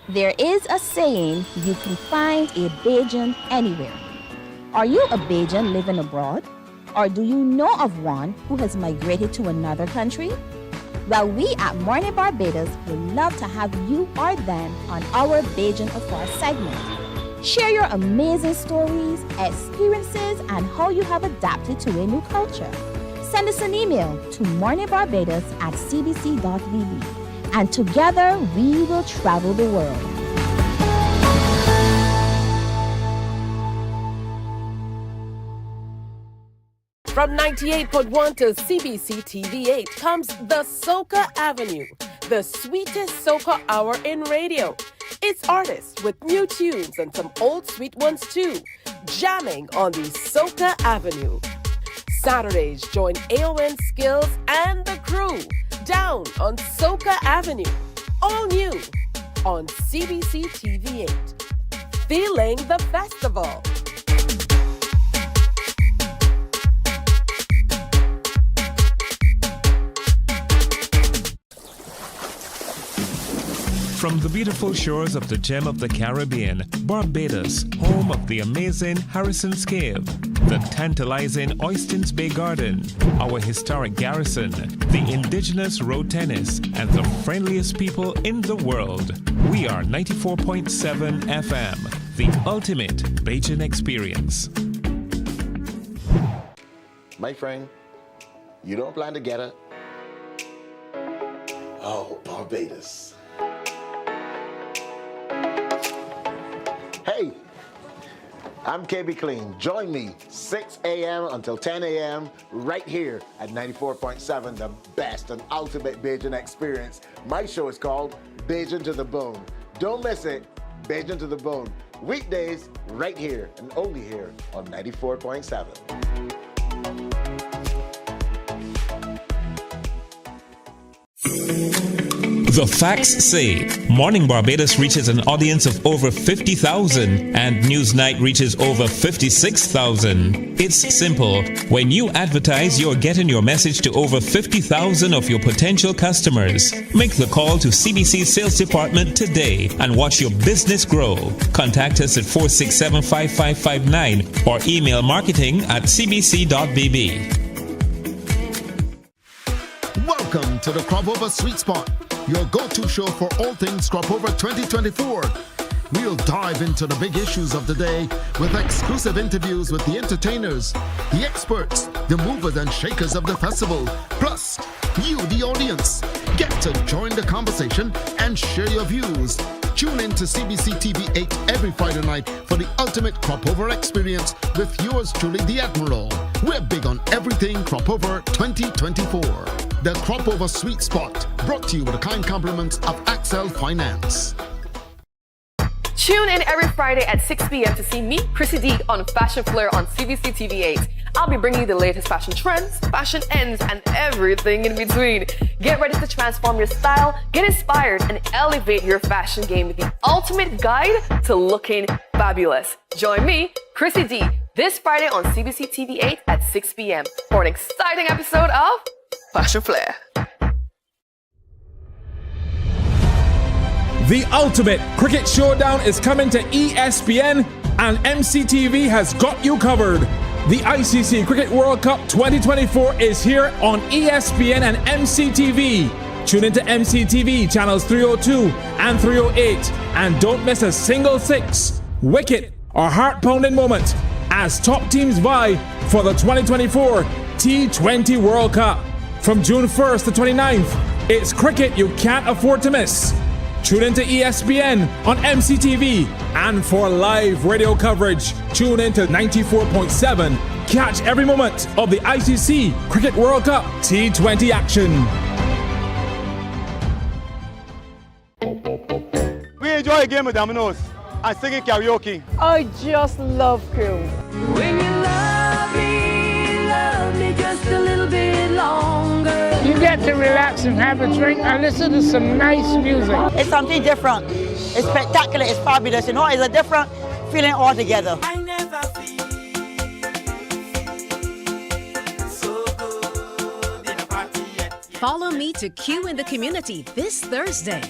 There is a saying, you can find a Bajan anywhere. Are you a Bajan living abroad? Or do you know of one who has migrated to another country? Well, we at Mornin Barbados would love to have you or them on our Bajan Affair segment. Share your amazing stories, experiences, and how you have adapted to a new culture. Send us an email to morninbarbados@cbc.vb, and together we will travel the world. From 98.1 to CBC TV8 comes the Soca Avenue, the sweetest soca hour in radio. It's artists with new tunes and some old sweet ones too, jamming on the Soca Avenue. Saturdays, join AON Skills and the crew down on Soca Avenue, all new on CBC TV8. Feeling the festival. From the beautiful shores of the gem of the Caribbean, Barbados, home of the amazing Harrison's Cave, the tantalizing Oystins Bay Garden, our historic garrison, the indigenous road tennis, and the friendliest people in the world. We are 94.7 FM, the ultimate Bajan experience. My friend, you don't plan to get it? Oh, Barbados. Hey, I'm KB Clean. Join me 6 a.m. until 10 a.m. right here at 94.7, the best and ultimate Bajan experience. My show is called Bajan to the Bone. Don't miss it, Bajan to the Bone. Weekdays right here and only here on 94.7. The facts say Morning Barbados reaches an audience of over 50,000 and Newsnight reaches over 56,000. It's simple. When you advertise, you're getting your message to over 50,000 of your potential customers. Make the call to CBC Sales Department today and watch your business grow. Contact us at 467-5559 or email marketing@cbc.bb. Welcome to the Cropover Sweet Spot, your go-to show for all things Cropover 2024. We'll dive into the big issues of the day with exclusive interviews with the entertainers, the experts, the movers and shakers of the festival, plus you, the audience. Get to join the conversation and share your views. Tune in to CBC TV8 every Friday night for the ultimate Cropover experience with yours truly, the Admiral. We're big on everything Cropover 2024. The Cropover Sweet Spot, brought to you with the kind compliments of Axel Finance. Tune in every Friday at 6 p.m. to see me, Chrissy D, on Fashion Flair on CBC TV8. I'll be bringing you the latest fashion trends, fashion ends, and everything in between. Get ready to transform your style, get inspired, and elevate your fashion game with the ultimate guide to looking fabulous. Join me, Chrissy D, this Friday on CBC TV8 at 6 p.m. for an exciting episode of Fashion Flair. The ultimate cricket showdown is coming to ESPN, and MCTV has got you covered. The ICC Cricket World Cup 2024 is here on ESPN and MCTV. Tune into MCTV channels 302 and 308, and don't miss a single six, wicket, or heart-pounding moment as top teams vie for the 2024 T20 World Cup. From June 1st to 29th, it's cricket you can't afford to miss. Tune into ESPN on MCTV, and for live radio coverage, tune into 94.7. Catch every moment of the ICC Cricket World Cup T20 action. We enjoy a game with Domino's and singing karaoke. I just love cruise. When you love me just a little bit longer. You get to relax and have a drink and listen to some nice music. It's something different. It's spectacular. It's fabulous. You know, it's a different feeling altogether. I never feel so good in a party yet. Follow me to Q in the Community this Thursday.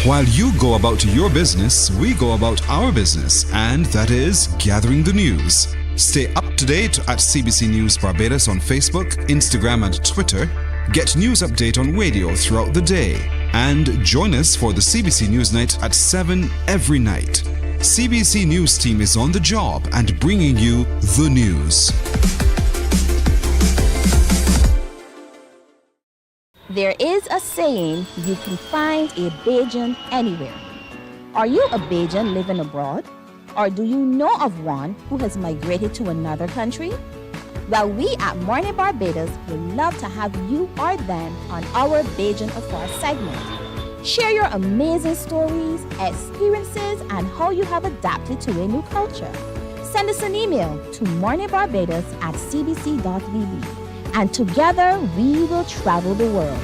While you go about your business, we go about our business, and that is gathering the news. Stay up to date at CBC News Barbados on Facebook, Instagram, and Twitter. Get news update on radio throughout the day. And join us for the CBC News Night at 7 every night. CBC News team is on the job and bringing you the news. There is a saying, you can find a Bajan anywhere. Are you a Bajan living abroad? Or do you know of one who has migrated to another country? Well, we at Mornin Barbados would love to have you or them on our Bajan Affair segment. Share your amazing stories, experiences, and how you have adapted to a new culture. Send us an email to morninbarbados@cbc.vb. And together we will travel the world.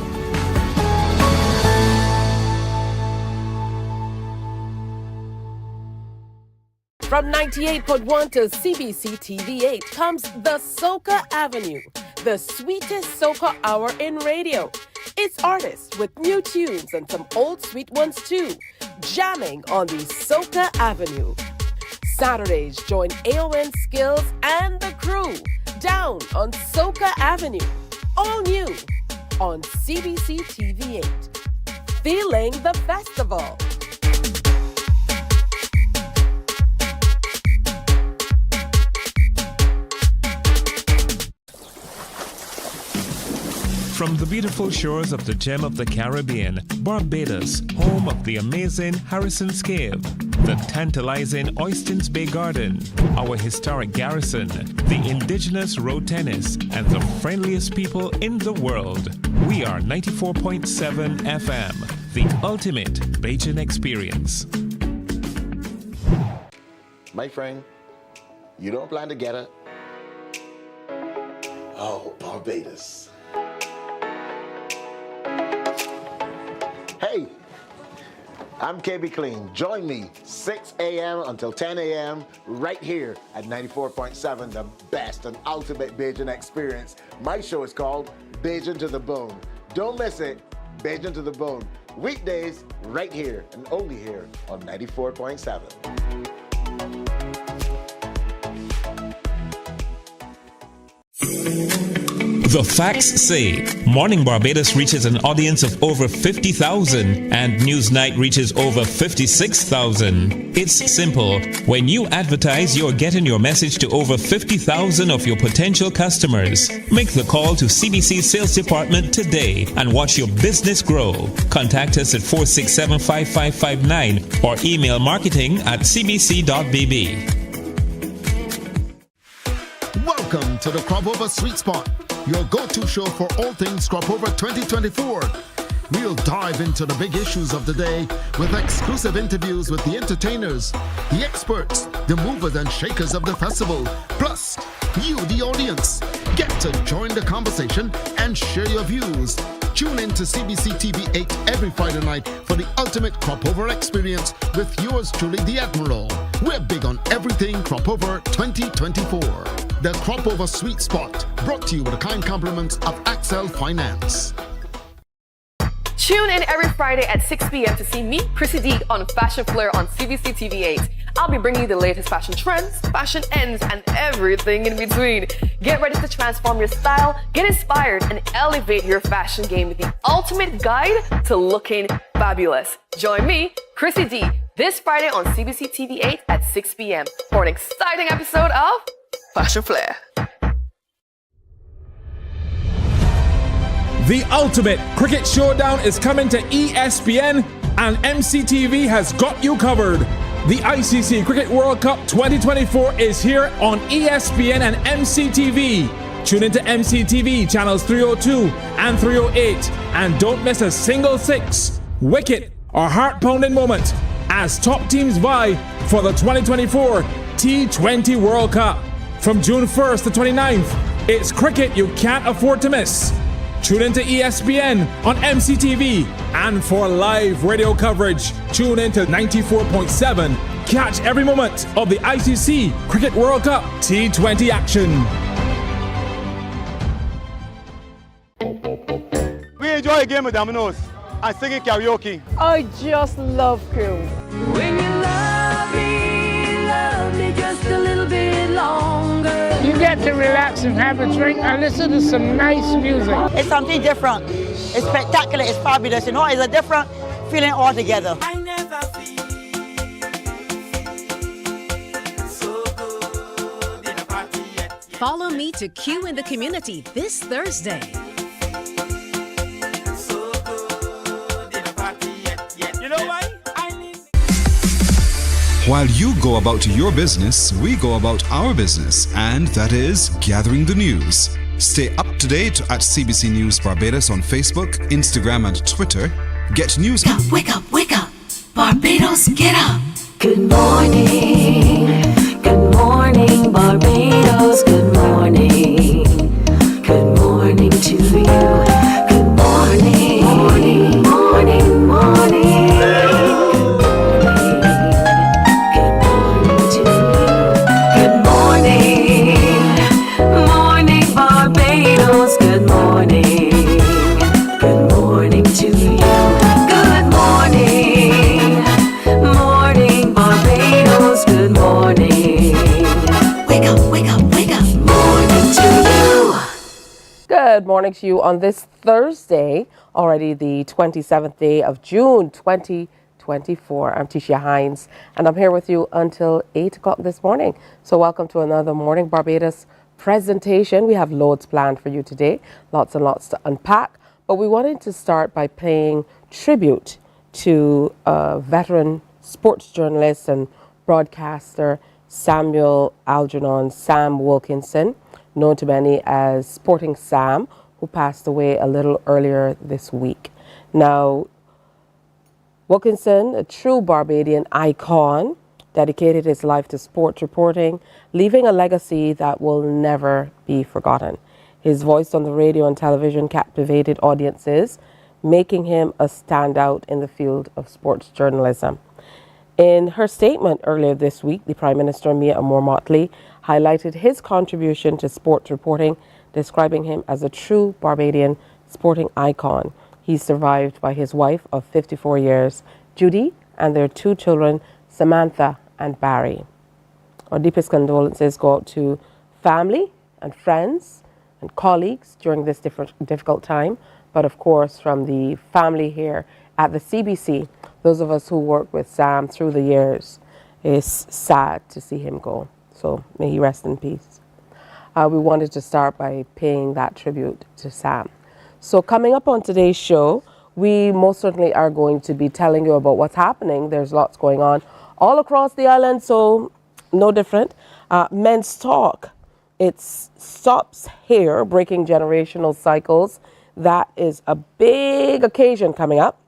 From 98.1 to CBC TV8 comes the Soca Avenue, the sweetest soca hour in radio. It's artists with new tunes and some old sweet ones too, jamming on the Soca Avenue. Saturdays, join AON Skills and the crew down on Soca Avenue, all new on CBC TV8. Feeling the festival. From the beautiful shores of the gem of the Caribbean, Barbados, home of the amazing Harrison's Cave, the tantalizing Oystins Bay Garden, our historic garrison, the indigenous road tennis, and the friendliest people in the world. We are 94.7 FM, the ultimate Bajan experience. My friend, you don't plan to get it? Oh, Barbados. Hey, I'm KB Clean. Join me 6 a.m. until 10 a.m. right here at 94.7, the best and ultimate Bajan experience. My show is called Bajan to the Bone. Don't miss it, Bajan to the Bone. Weekdays right here and only here on 94.7. The facts say Morning Barbados reaches an audience of over 50,000 and Newsnight reaches over 56,000. It's simple. When you advertise, you're getting your message to over 50,000 of your potential customers. Make the call to CBC Sales Department today and watch your business grow. Contact us at 467-5559 or email marketing@cbc.bb. Welcome to the Crop Over Sweet Spot, your go-to show for all things Crop Over 2024. We'll dive into the big issues of the day with exclusive interviews with the entertainers, the experts, the movers and shakers of the festival, plus you, the audience. Get to join the conversation and share your views. Tune in to CBC TV8 every Friday night for the ultimate Crop Over experience with yours truly, the Admiral. We're big on everything Crop Over 2024. The Crop Over Sweet Spot, brought to you with the kind compliments of Axel Finance. Tune in every Friday at 6 p.m. to see me, Chrissy D, on Fashion Flair on CBC TV8. I'll be bringing you the latest fashion trends, fashion ends, and everything in between. Get ready to transform your style, get inspired, and elevate your fashion game with the ultimate guide to looking fabulous. Join me, Chrissy D, this Friday on CBC TV8 at 6 p.m. for an exciting episode of Fashion Flair. The ultimate cricket showdown is coming to ESPN, and MCTV has got you covered. The ICC Cricket World Cup 2024 is here on ESPN and MCTV. Tune into MCTV channels 302 and 308, and don't miss a single six, wicket, or heart-pounding moment as top teams vie for the 2024 T20 World Cup. From June 1st to 29th, it's cricket you can't afford to miss. Tune into ESPN on MCTV, and for live radio coverage, tune into 94.7. Catch every moment of the ICC Cricket World Cup T20 action. We enjoy a game of dominoes. and singing karaoke. I just love Crew. When you love me just a little bit longer. You get to relax and have a drink and listen to some nice music. It's something different. It's spectacular. It's fabulous. You know, it's a different feeling altogether. I never feel so good in a party yet. Follow me to Q in the Community this Thursday. So good in a party yet. You know why? While you go about your business, we go about our business, and that is gathering the news. Stay up to date at CBC News Barbados on Facebook, Instagram, and Twitter. Get news. Wake up, wake up. Barbados, get up. Good morning. Good morning, Barbados. Good morning. Good morning to you. Good morning. Morning, morning, morning. Good morning to you on this Thursday, already the 27th day of June 2024. I'm Tisha Hines, and I'm here with you until 8 o'clock this morning. So welcome to another Morning Barbados presentation. We have loads planned for you today, lots and lots to unpack. But we wanted to start by paying tribute to veteran sports journalist and broadcaster Samuel Algernon Sam Wilkinson, known to many as Sporting Sam, who passed away a little earlier this week. Now, Wilkinson, a true Barbadian icon, dedicated his life to sports reporting, leaving a legacy that will never be forgotten. His voice on the radio and television captivated audiences, making him a standout in the field of sports journalism. In her statement earlier this week, the Prime Minister, Mia Amor-Motley, highlighted his contribution to sports reporting, describing him as a true Barbadian sporting icon. He's survived by his wife of 54 years, Judy, and their two children, Samantha and Barry. Our deepest condolences go out to family and friends and colleagues during this difficult time, but of course from the family here at the CBC, those of us who worked with Sam through the years, it's sad to see him go. So may he rest in peace. We wanted to start by paying that tribute to Sam. So coming up on today's show, we most certainly are going to be telling you about what's happening. There's lots going on all across the island, so no different. Men's Talk, it stops here, breaking generational cycles. That is a big occasion coming up.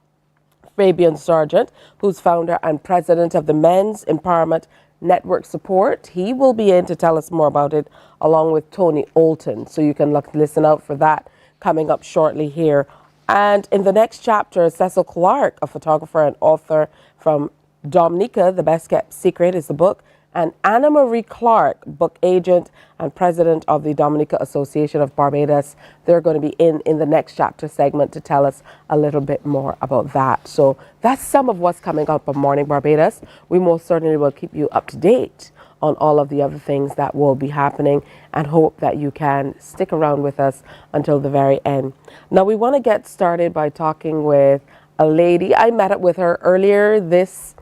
Fabian Sargent, who's founder and president of the Men's Empowerment Network Support, he will be in to tell us more about it, along with Tony Olton. So you can listen out for that coming up shortly here. And in the next chapter, Cecil Clark, a photographer and author from Dominica, The Best Kept Secret is the book, and Anna Marie Clark, book agent and president of the Dominica Association of Barbados. They're going to be in the next chapter segment to tell us a little bit more about that. So that's some of what's coming up on Morning Barbados. We most certainly will keep you up to date on all of the other things that will be happening, and hope that you can stick around with us until the very end. Now, we want to get started by talking with a lady. I met up with her earlier this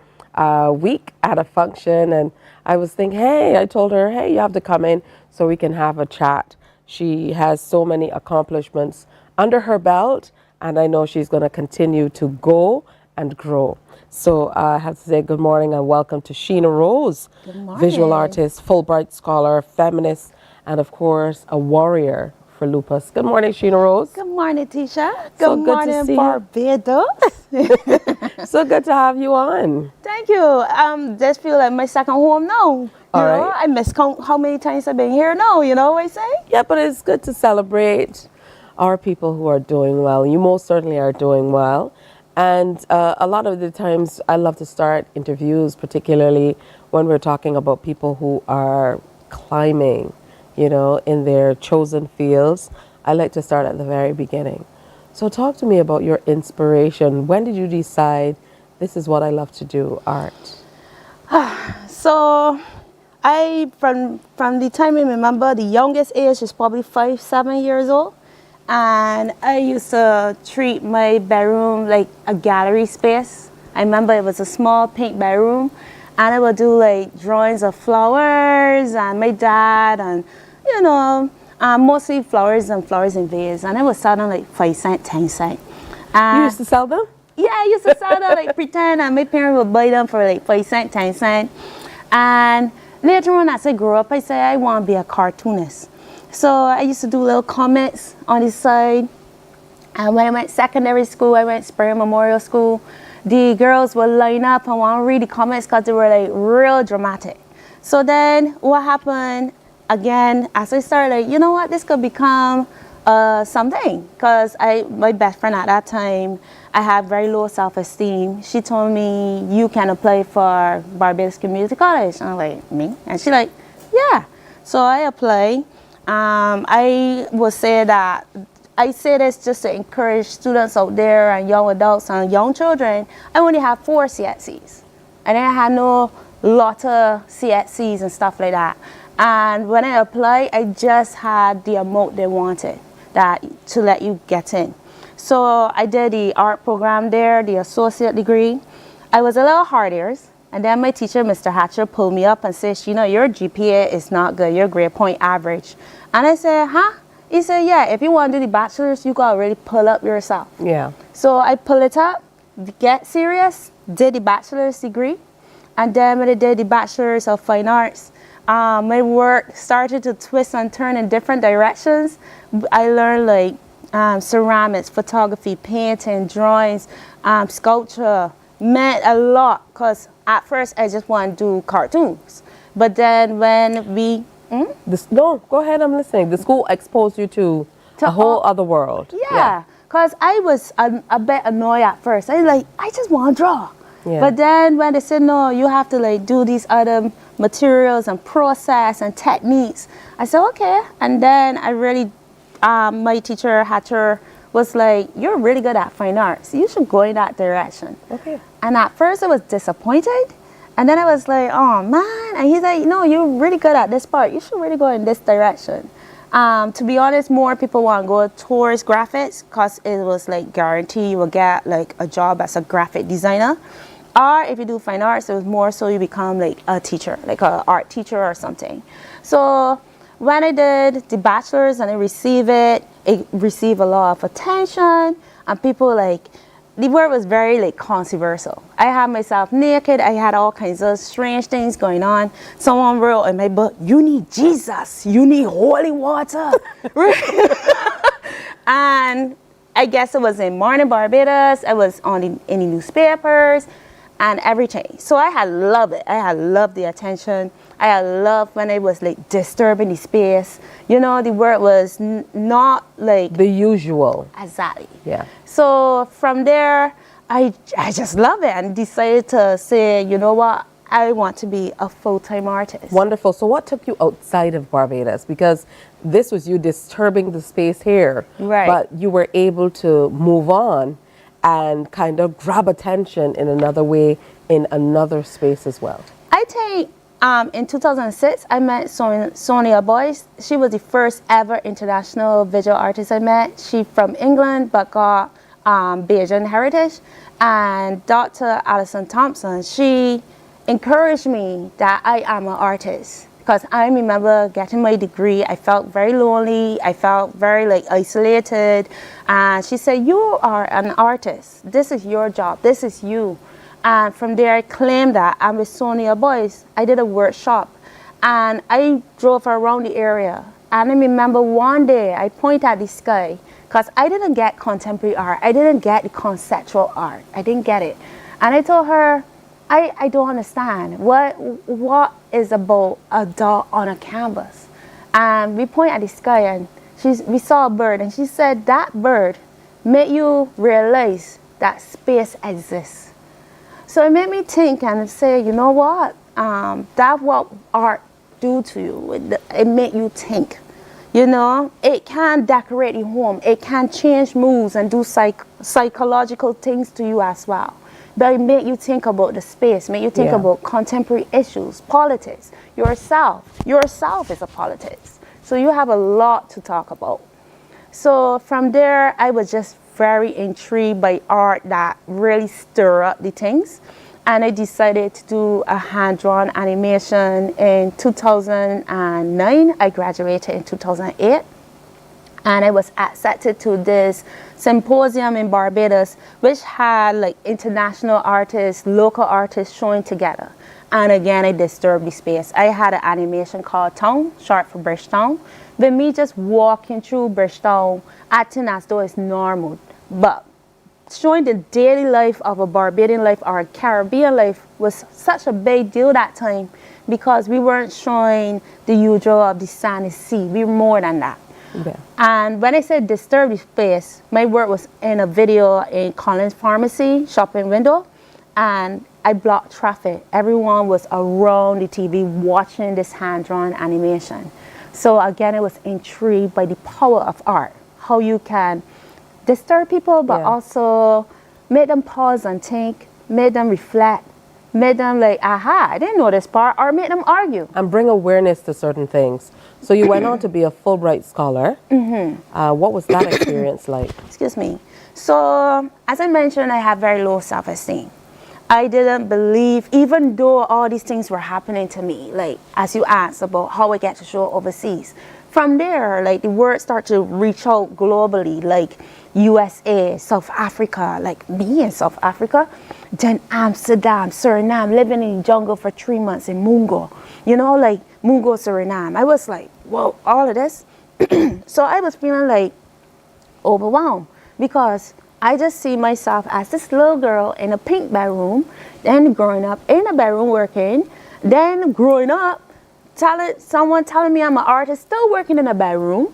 week at a function, and I was thinking, I told her, hey, you have to come in so we can have a chat. She has so many accomplishments under her belt, and I know she's going to continue to go and grow. So I have to say good morning and welcome to Sheena Rose, Good morning. visual artist, Fulbright scholar, feminist, and of course a warrior for lupus. Good morning, Sheena Rose. Good morning, Tisha. So Good good to morning, see you. Barbados. So good to have you on. Thank you. Just feel like my second home now. You All know, right. I miss count how many times I've been here now. You know what I say? Yeah, but it's good to celebrate our people who are doing well. You most certainly are doing well. And a lot of the times I love to start interviews, particularly when we're talking about people who are climbing, in their chosen fields. I like to start at the very beginning. So talk to me about your inspiration. When did you decide this is what I love to do, art? So from the time I remember, the youngest age is probably 5, 7 years old. And I used to treat my bedroom like a gallery space. I remember it was a small pink bedroom, and I would do like drawings of flowers and my dad, and you know, mostly flowers and flowers in vase. And I was selling like 5 cents, 10 cents. You used to sell them? Yeah, I used to sell them, like pretend, and my parents would buy them for like 5 cents, 10 cents. And later on, as I grew up, I said I want to be a cartoonist. So I used to do little comics on the side. And when I went secondary school, I went Spring Memorial School. The girls would line up and want to read the comics because they were like real dramatic. So then what happened again, as I started, like, you know what, this could become something. Because my best friend at that time, I had very low self-esteem. She told me, you can apply for Barbados Community College. And I'm like, me? And she like, yeah. So I applied. I would say that I say this just to encourage students out there and young adults and young children. I only have 4 CXCs. And I had no lot of CXCs and stuff like that. And when I applied, I just had the amount they wanted to let you get in. So I did the art program there, the associate degree. I was a little harder. And then my teacher, Mr. Hatcher, pulled me up and said, Sheena, your GPA is not good, your grade point average. And I said, huh? He said, yeah, if you want to do the bachelor's, you got to really pull up yourself. Yeah. So I pull it up, get serious, did the bachelor's degree. And then when I did the bachelor's of fine arts, my work started to twist and turn in different directions. I learned like ceramics, photography, painting, drawings, sculpture. Meant a lot because at first I just wanted to do cartoons. But then when we... No, go ahead, I'm listening. The school exposed you to a whole other world. Yeah, because I was a bit annoyed at first. I was like, I just want to draw. Yeah. But then when they said, no, you have to like do these other materials and process and techniques, I said, okay. And then I really, my teacher, Hatcher, was like, you're really good at fine arts. You should go in that direction. Okay. And at first I was disappointed. And then I was like, oh man. And he's like, no, you're really good at this part. You should really go in this direction. To be honest, more people want to go towards graphics because it was like guaranteed you will get like a job as a graphic designer. Or if you do fine arts, it was more so you become like a teacher, like an art teacher or something. So when I did the bachelor's and I received it received a lot of attention, and people like, the word was very like controversial. I had myself naked, I had all kinds of strange things going on. Someone wrote in my book, you need Jesus, you need holy water. And I guess it was in Mornin Barbados, I was on in the newspapers and everything. So I had loved it. I had loved the attention. I had loved when it was like disturbing the space. You know, the word was not like the usual. Exactly. Yeah. So from there, I just love it and decided to say, you know what, I want to be a full-time artist. Wonderful. So what took you outside of Barbados? Because this was you disturbing the space here. Right. But you were able to move on and kind of grab attention in another way in another space as well. I think in 2006, I met Sonia Boyce. She was the first ever international visual artist I met. She from England, but got Bayesian heritage. And Dr. Alison Thompson, she encouraged me that I am an artist. Because I remember getting my degree, I felt very lonely, I felt very like isolated. And she said, you are an artist. This is your job, this is you. And from there I claimed that. And with Sonia Boyce, I did a workshop. And I drove around the area. And I remember one day I pointed at the sky, because I didn't get contemporary art, I didn't get the conceptual art, I didn't get it. And I told her, I don't understand. What is about a dot on a canvas? And we point at the sky and we saw a bird, and she said that bird made you realize that space exists. So it made me think and say, you know what? That's what art do to you. It made you think. You know, it can decorate your home. It can change moods and do psychological things to you as well. But it make you think about the space, make you think about contemporary issues, politics, yourself. Yourself is a politics. So you have a lot to talk about. So from there, I was just very intrigued by art that really stir up the things. And I decided to do a hand-drawn animation in 2009. I graduated in 2008. And I was accepted to this symposium in Barbados, which had like international artists, local artists showing together. And again, I disturbed the space. I had an animation called Town, short for Bridgetown. With me just walking through Bridgetown, acting as though it's normal. But showing the daily life of a Barbadian life or a Caribbean life was such a big deal that time because we weren't showing the usual of the sun and sea. We were more than that. Yeah. And when I said disturb the space, my work was in a video in Collins Pharmacy shopping window, and I blocked traffic. Everyone was around the TV watching this hand-drawn animation. So again, I was intrigued by the power of art, how you can disturb people, but also make them pause and think, make them reflect, make them like, aha, I didn't know this part, or make them argue. And bring awareness to certain things. So you went on to be a Fulbright scholar. What was that experience like? Excuse me. So as I mentioned, I have very low self-esteem. I didn't believe, even though all these things were happening to me, like as you asked about how I get to show overseas. From there, like the word started to reach out globally, like USA, South Africa, like me in South Africa, then Amsterdam, Suriname, living in the jungle for 3 months in Mungo, you know, like Mungo, Suriname. I was like, whoa, all of this. So I was feeling like overwhelmed because I just see myself as this little girl in a pink bedroom, then growing up in a bedroom working, then growing up, someone telling me I'm an artist, still working in a bedroom,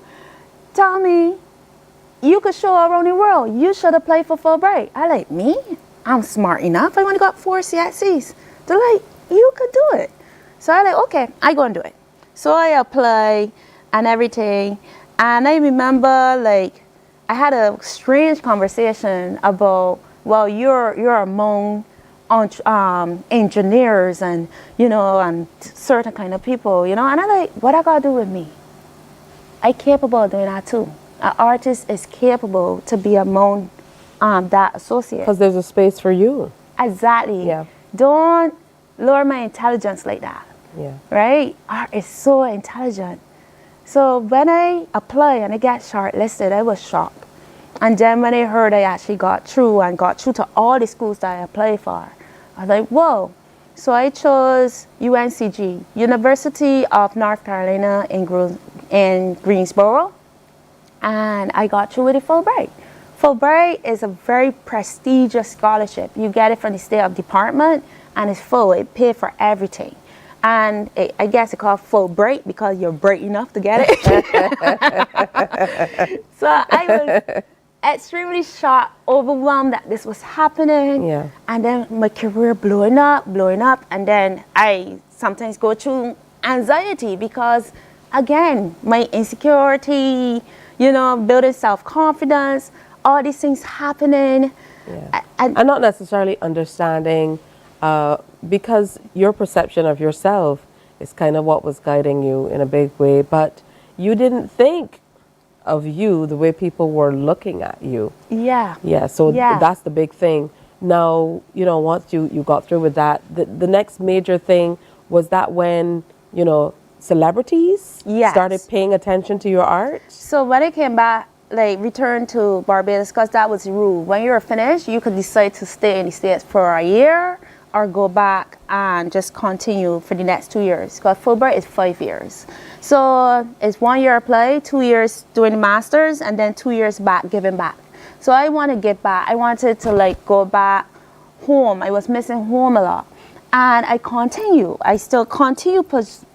tell me, you could show around the world. You should have played for Fulbright. I like, me? I'm smart enough. I only got 4 CXCs. They're like, you could do it. So I like, okay, I go and do it. So I apply and everything. And I remember like, I had a strange conversation about, well, you're among engineers and, you know, and certain kind of people, you know, and I'm like, what I gotta do with me? I'm capable of doing that too. An artist is capable to be among that associate. Because there's a space for you. Exactly. Yeah. Don't lower my intelligence like that. Yeah. Right? Art is so intelligent. So when I applied and I got shortlisted, I was shocked. And then when I heard I actually got through to all the schools that I applied for, I was like, whoa. So I chose UNCG, University of North Carolina in Greensboro. And I got through with a Fulbright. Fulbright is a very prestigious scholarship. You get it from the State Department, and it's full. It paid for everything. And I guess it's called Fulbright because you're bright enough to get it. So I was extremely shocked, overwhelmed that this was happening. Yeah. And then my career blowing up. And then I sometimes go through anxiety because, again, my insecurity, you know, building self-confidence, all these things happening. Yeah. And not necessarily understanding, because your perception of yourself is kind of what was guiding you in a big way, but you didn't think of you the way people were looking at you. Yeah. Yeah, so that's the big thing. Now, you know, once you got through with that, the next major thing was that when, you know, celebrities started paying attention to your art? So when I came back, like returned to Barbados, because that was the rule. When you're finished, you could decide to stay in the States for a year or go back and just continue for the next 2 years. Because Fulbright is 5 years. So it's 1 year apply, 2 years doing the masters, and then 2 years back, giving back. So I want to give back. I wanted to like go back home. I was missing home a lot. And I still continue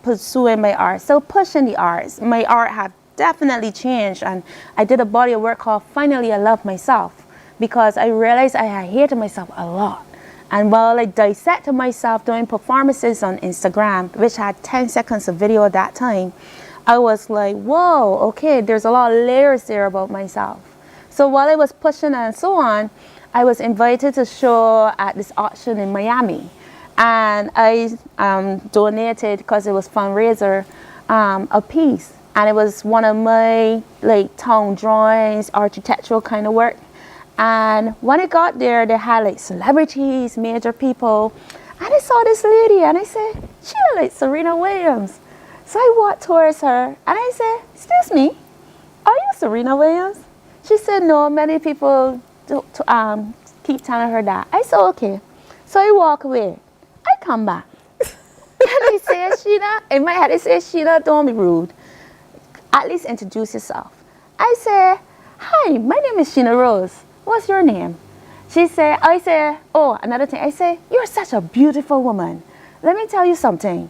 pursuing my art, still pushing the arts. My art have definitely changed, and I did a body of work called Finally I Love Myself, because I realized I had hated myself a lot. And while I dissected myself doing performances on Instagram, which had 10 seconds of video at that time, I was like, whoa, okay, there's a lot of layers there about myself. So while I was pushing and so on, I was invited to show at this auction in Miami. And I donated, because it was fundraiser, a piece. And it was one of my like town drawings, architectural kind of work. And when I got there, they had like celebrities, major people. And I saw this lady and I said, she looks like Serena Williams. So I walked towards her and I said, excuse me, are you Serena Williams? She said, no, many people keep telling her that. I said, okay. So I walk away. I come back. And I say, Sheena, in my head I say, Sheena, don't be rude. At least introduce yourself. I say, hi, my name is Sheena Rose. What's your name? I say, oh, another thing. I say, you're such a beautiful woman. Let me tell you something.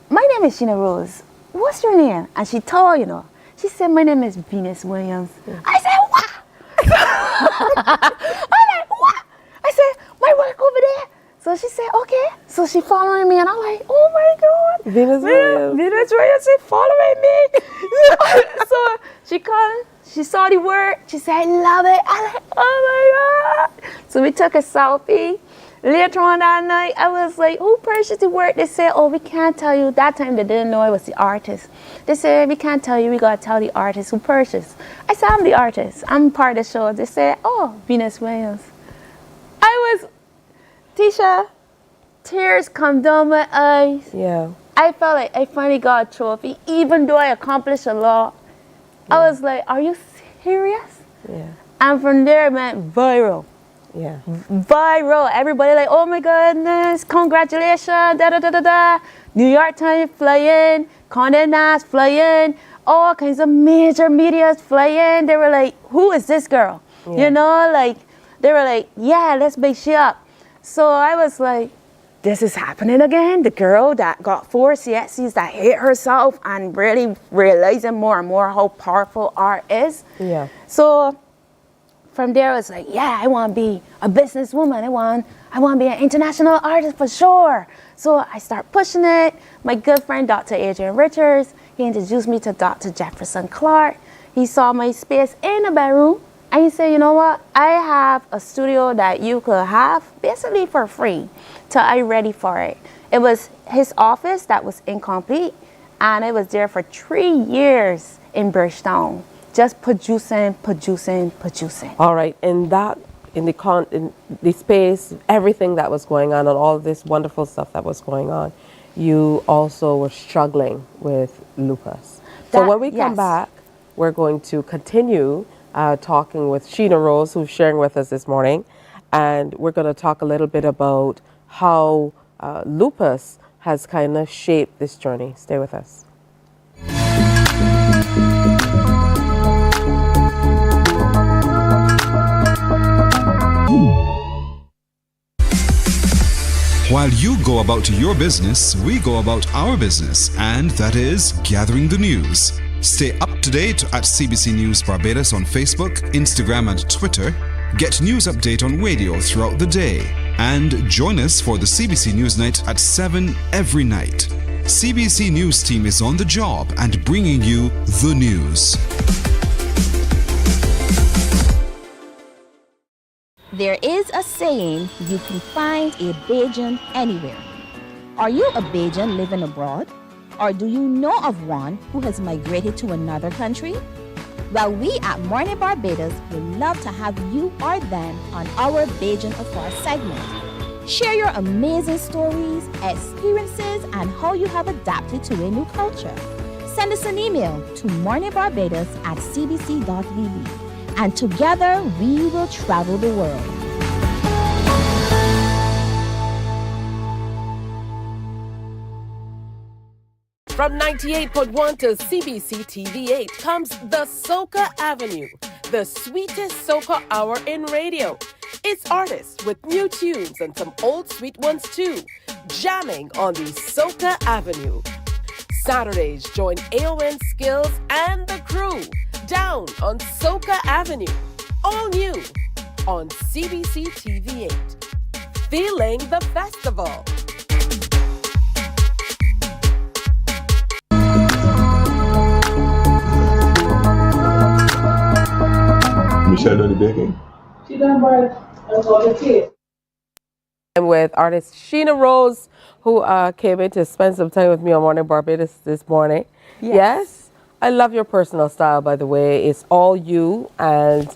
My name is Sheena Rose. What's your name? And she told, you know. She said, my name is Venus Williams. I said, what? I'm like, what? I said, my work over there. So she said, okay. So she following me, and I'm like, oh my God. Venus Williams. Venus Williams, she following me. So she called, she saw the work. She said, I love it. I'm like, oh my God. So we took a selfie. Later on that night, I was like, who purchased the work? They said, oh, we can't tell you. That time they didn't know I was the artist. They said, we can't tell you. We got to tell the artist who purchased. I said, I'm the artist. I'm part of the show. They said, oh, Venus Williams. Tisha, tears come down my eyes. Yeah. I felt like I finally got a trophy, even though I accomplished a lot. Yeah. I was like, are you serious? Yeah. And from there, it went viral. Yeah. Viral. Everybody like, oh my goodness, congratulations, da-da-da-da-da. New York Times fly in, Condé Nast fly in, all kinds of major media fly in. They were like, who is this girl? Yeah. You know, like, they were like, yeah, let's big she up. So I was like, this is happening again. The girl that got 4 CXCs that hit herself and really realizing more and more how powerful art is. Yeah. So from there, I was like, yeah, I want to be a businesswoman. I want to be an international artist for sure. So I start pushing it. My good friend, Dr. Adrian Richards, he introduced me to Dr. Jefferson Clark. He saw my space in the bedroom. And he said, you know what? I have a studio that you could have basically for free till I'm ready for it. It was his office that was incomplete. And I was there for 3 years in Bridgetown, just producing. All right. In the space, everything that was going on and all this wonderful stuff that was going on, you also were struggling with lupus. So when we come back, we're going to continue talking with Sheena Rose, who's sharing with us this morning, and we're going to talk a little bit about how lupus has kind of shaped this journey. Stay with us. While you go about your business, we go about our business, and that is gathering the news. Stay up to date at CBC News Barbados on Facebook, Instagram, and Twitter. Get news update on radio throughout the day. And join us for the CBC News Night at 7 every night. CBC News team is on the job and bringing you the news. There is a saying, you can find a Bajan anywhere. Are you a Bajan living abroad? Or do you know of one who has migrated to another country? Well, we at Mornin Barbados would love to have you or them on our Bajan Affair segment. Share your amazing stories, experiences, and how you have adapted to a new culture. Send us an email to morninbarbados@cbc.vb, and together we will travel the world. From 98.1 to CBC TV8 comes the Soca Avenue, the sweetest soca hour in radio. It's artists with new tunes and some old sweet ones too, jamming on the Soca Avenue. Saturdays, join AON Skills and the crew down on Soca Avenue, all new on CBC TV8. Feeling the festival. Michelle done the baking? She done by the kids. I'm with artist Sheena Rose, who came in to spend some time with me on Mornin Barbados this morning. Yes. I love your personal style, by the way. It's all you, and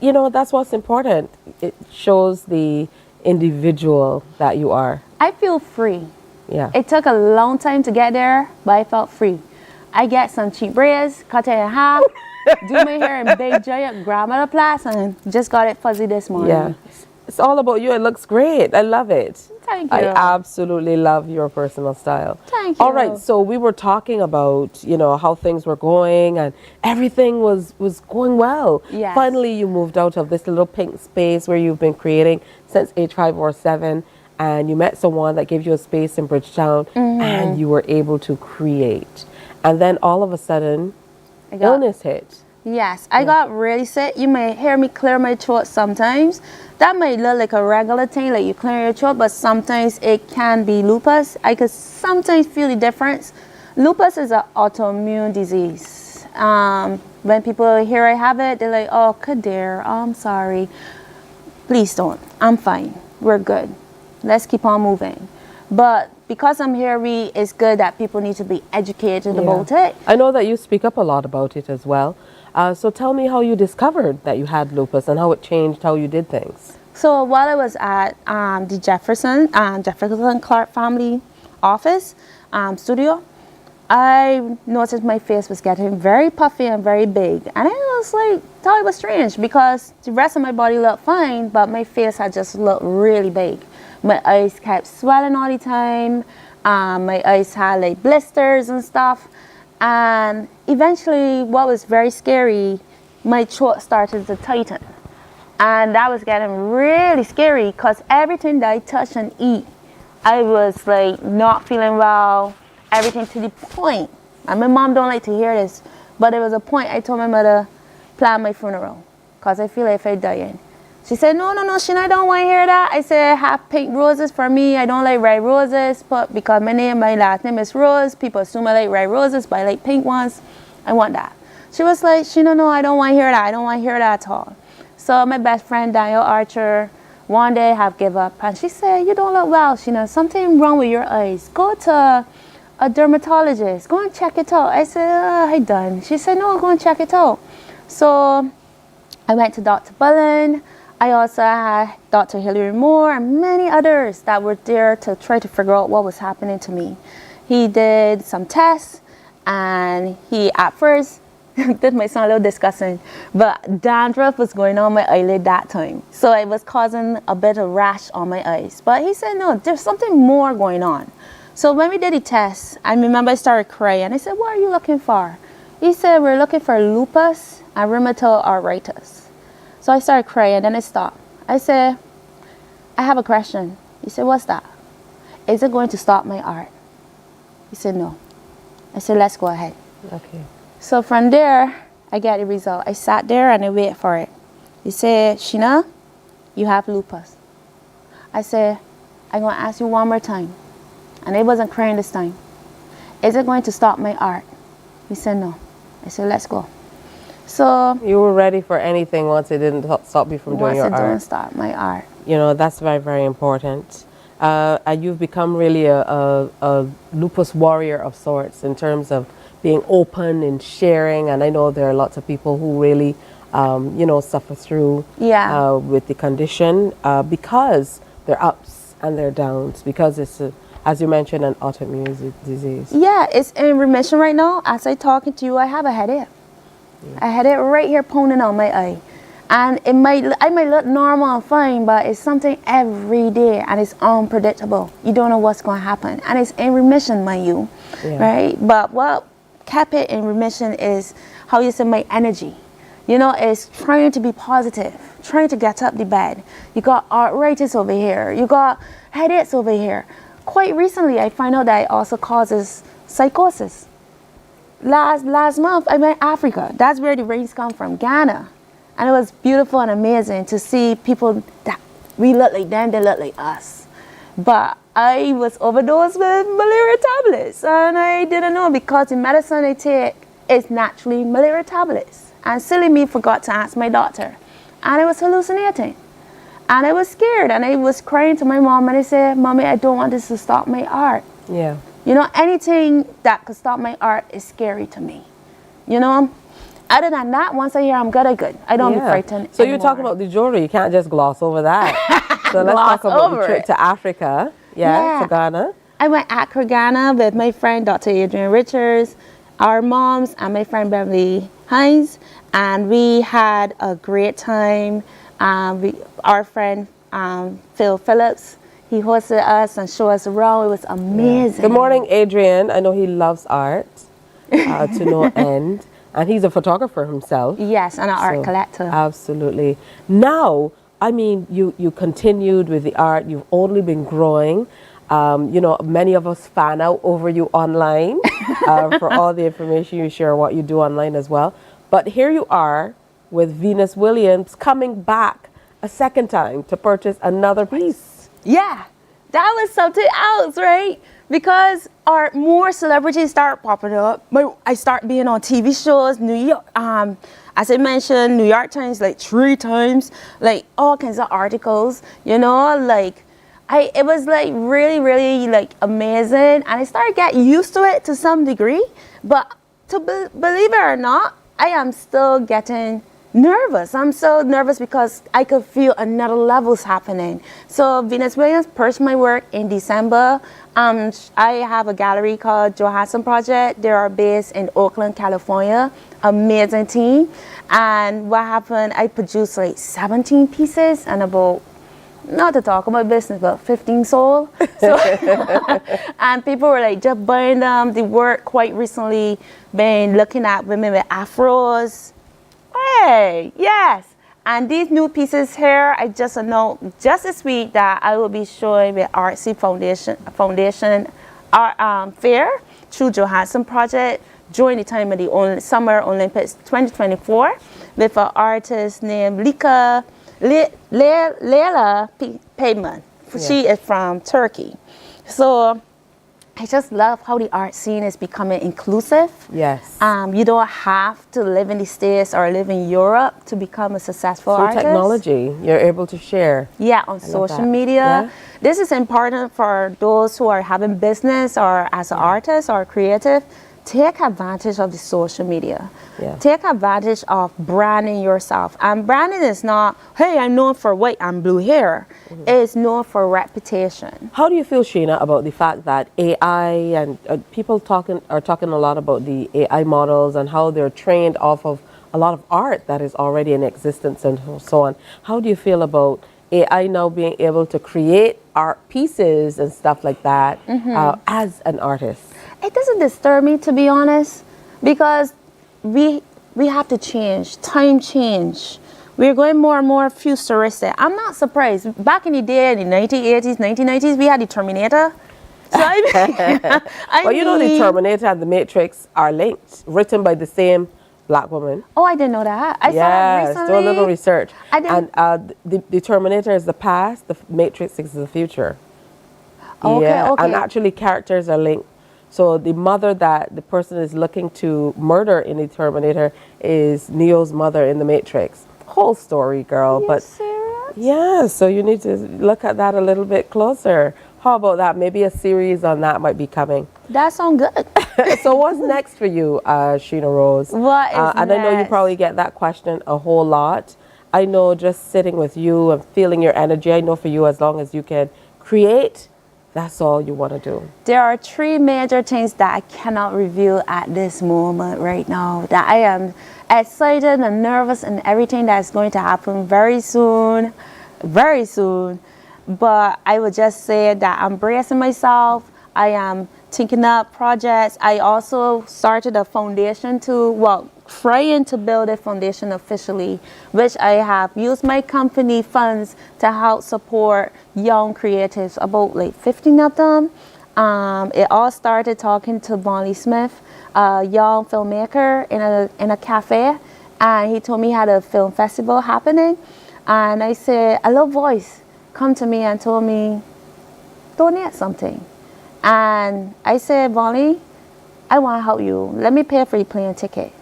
you know, that's what's important. It shows the individual that you are. I feel free. Yeah. It took a long time to get there, but I felt free. I get some cheap braids, cut it in half, do my hair in big giant grandmother plaits, and just got it fuzzy this morning. Yeah. It's all about you. It looks great. I love it. Thank you. I absolutely love your personal style. Thank you. All right, so we were talking about, you know, how things were going and everything was going well. Yes. Finally, you moved out of this little pink space where you've been creating since age 5 or 7, and you met someone that gave you a space in Bridgetown, and you were able to create. And then all of a sudden, illness hit. Yes, I got really sick. You may hear me clear my throat sometimes. That might look like a regular thing, like you clear your throat, but sometimes it can be lupus. I could sometimes feel the difference. Lupus is an autoimmune disease. When people hear I have it, they're like, oh, Kadir, I'm sorry. Please don't. I'm fine. We're good. Let's keep on moving. But because I'm here, it's good that people need to be educated about it. I know that you speak up a lot about it as well. So tell me how you discovered that you had lupus and how it changed how you did things. So while I was at the Jefferson Clark family office studio, I noticed my face was getting very puffy and very big. And I was like, thought it was strange because the rest of my body looked fine, but my face had just looked really big. My eyes kept swelling all the time. My eyes had like blisters and stuff. And eventually, what was very scary, my throat started to tighten. And that was getting really scary because everything that I touch and eat, I was like not feeling well, everything to the point. And my mom don't like to hear this, but there was a point I told my mother, plan my funeral because I feel like if I die. She said, no, Sheena, I don't want to hear that. I said, have pink roses for me. I don't like red roses, but because my last name is Rose, people assume I like red roses, but I like pink ones. I want that. She was like, Sheena, no, I don't want to hear that. I don't want to hear that at all. So my best friend, Daniel Archer, one day have give up. And she said, you don't look well, Sheena. Something wrong with your eyes. Go to a dermatologist. Go and check it out. I said, I done. She said, no, go and check it out. So I went to Dr. Bullen. I also had Dr. Hilary Moore and many others that were there to try to figure out what was happening to me. He did some tests, and he at first, this might sound a little disgusting, but dandruff was going on my eyelid that time. So it was causing a bit of rash on my eyes. But he said, no, there's something more going on. So when we did the test, I remember I started crying. I said, what are you looking for? He said, we're looking for lupus and rheumatoid arthritis. So I started crying, then I stopped. I said, I have a question. He said, what's that? Is it going to stop my art? He said, no. I said, let's go ahead. Okay. So from there, I got the result. I sat there and I waited for it. He said, Sheena, you have lupus. I said, I'm going to ask you one more time. And I wasn't crying this time. Is it going to stop my art? He said, no. I said, let's go. So you were ready for anything once it didn't stop you from doing your art. Once it didn't stop my art. You know, that's very, very important. And you've become really a lupus warrior of sorts in terms of being open and sharing. And I know there are lots of people who really, you know, suffer through with the condition because there are ups and there are downs, because it's, as you mentioned, an autoimmune disease. Yeah, it's in remission right now. As I'm talking to you, I have a headache. I had it right here pounding on my eye. And I might look normal and fine, but it's something every day and it's unpredictable. You don't know what's going to happen. And it's in remission, mind you, right? But what kept it in remission is how you say my energy. You know, it's trying to be positive, trying to get up the bed. You got arthritis over here. You got headaches over here. Quite recently, I find out that it also causes psychosis. Last month, I went to Africa. That's where the rains come from, Ghana. And it was beautiful and amazing to see people that we look like them, they look like us. But I was overdosed with malaria tablets. And I didn't know because the medicine I take is naturally malaria tablets. And silly me forgot to ask my doctor. And I was hallucinating. And I was scared. And I was crying to my mom. And I said, Mommy, I don't want this to stop my art. Yeah. You know, anything that could stop my art is scary to me. You know? Other than that, once I hear I'm good, I'm good. I don't be frightened So anymore. you're talking about the jewelry. You can't just gloss over that. So let's talk about the trip to Africa. To Ghana. I went to Ghana with my friend, Dr. Adrian Richards, our moms, and my friend Beverly Hines. And we had a great time. Our friend Phil Phillips, he hosted us and showed us around. It was amazing. Good morning, Adrian. I know he loves art to no end. And he's a photographer himself. Yes, and an art collector. Absolutely. Now, I mean, you continued with the art. You've only been growing. You know, many of us fan out over you online for all the information you share, what you do online as well. But here you are with Venus Williams coming back a second time to purchase another piece. Yeah, that was something else, right? Because more celebrities start popping up. I start being on TV shows, New York, as I mentioned, New York Times like 3 times, like all kinds of articles, you know, like it was like really, really like amazing. And I started getting used to it to some degree, but believe it or not, I am still getting nervous. I'm so nervous because I could feel another levels happening. So Venus Williams purchased my work in December. I have a gallery called Johansson Project. They are based in Oakland, California. Amazing team. And what happened, I produced like 17 pieces and about, not to talk about business, but 15 sold. So, and people were like just buying them. The work quite recently been looking at women with afros. Hey, yes. And these new pieces here, I just announced just this week that I will be showing with Artsy Foundation Fair through Johansson Project during the time of the Summer Olympics 2024 with an artist named Leila Payman. She is from Turkey. So I just love how the art scene is becoming inclusive. Yes. You don't have to live in the States or live in Europe to become a successful artist. Through technology, you're able to share. Yeah, on social media. Yeah. This is important for those who are having business or as an artist or creative. Take advantage of the social media. Yeah. Take advantage of branding yourself. And branding is not, hey, I'm known for white and blue hair. Mm-hmm. It's known for reputation. How do you feel, Sheena, about the fact that AI and people are talking a lot about the AI models and how they're trained off of a lot of art that is already in existence and so on? How do you feel about AI now being able to create art pieces and stuff like that as an artist? It doesn't disturb me, to be honest, because we have to change. Time change. We're going more and more futuristic. I'm not surprised. Back in the day, in the 1980s, 1990s, we had the Terminator. So well, you know, the Terminator and the Matrix are linked, written by the same black woman. Oh, I didn't know that. I saw it recently. Do a little research. I didn't. And the Terminator is the past, the Matrix is the future. Okay. And actually characters are linked. So the mother that the person is looking to murder in the Terminator is Neo's mother in the Matrix. Whole story, girl. Are you serious? Yeah, so you need to look at that a little bit closer. How about that? Maybe a series on that might be coming. That sounds good. So what's next for you, Sheena Rose? What is next? And I know you probably get that question a whole lot. I know just sitting with you and feeling your energy, I know for you, as long as you can create, that's all you want to do. There are 3 major things that I cannot reveal at this moment right now. That I am excited and nervous and everything that's going to happen very soon. Very soon. But I would just say that I'm bracing myself. I am thinking up projects. I also started a foundation trying to build a foundation officially, which I have used my company funds to help support young creatives, about like 15 of them. It all started talking to Bonnie Smith, a young filmmaker in a cafe, and he told me he had a film festival happening. And I said, a little voice come to me and told me, donate something. And I said, Bonnie, I want to help you. Let me pay for your plane ticket.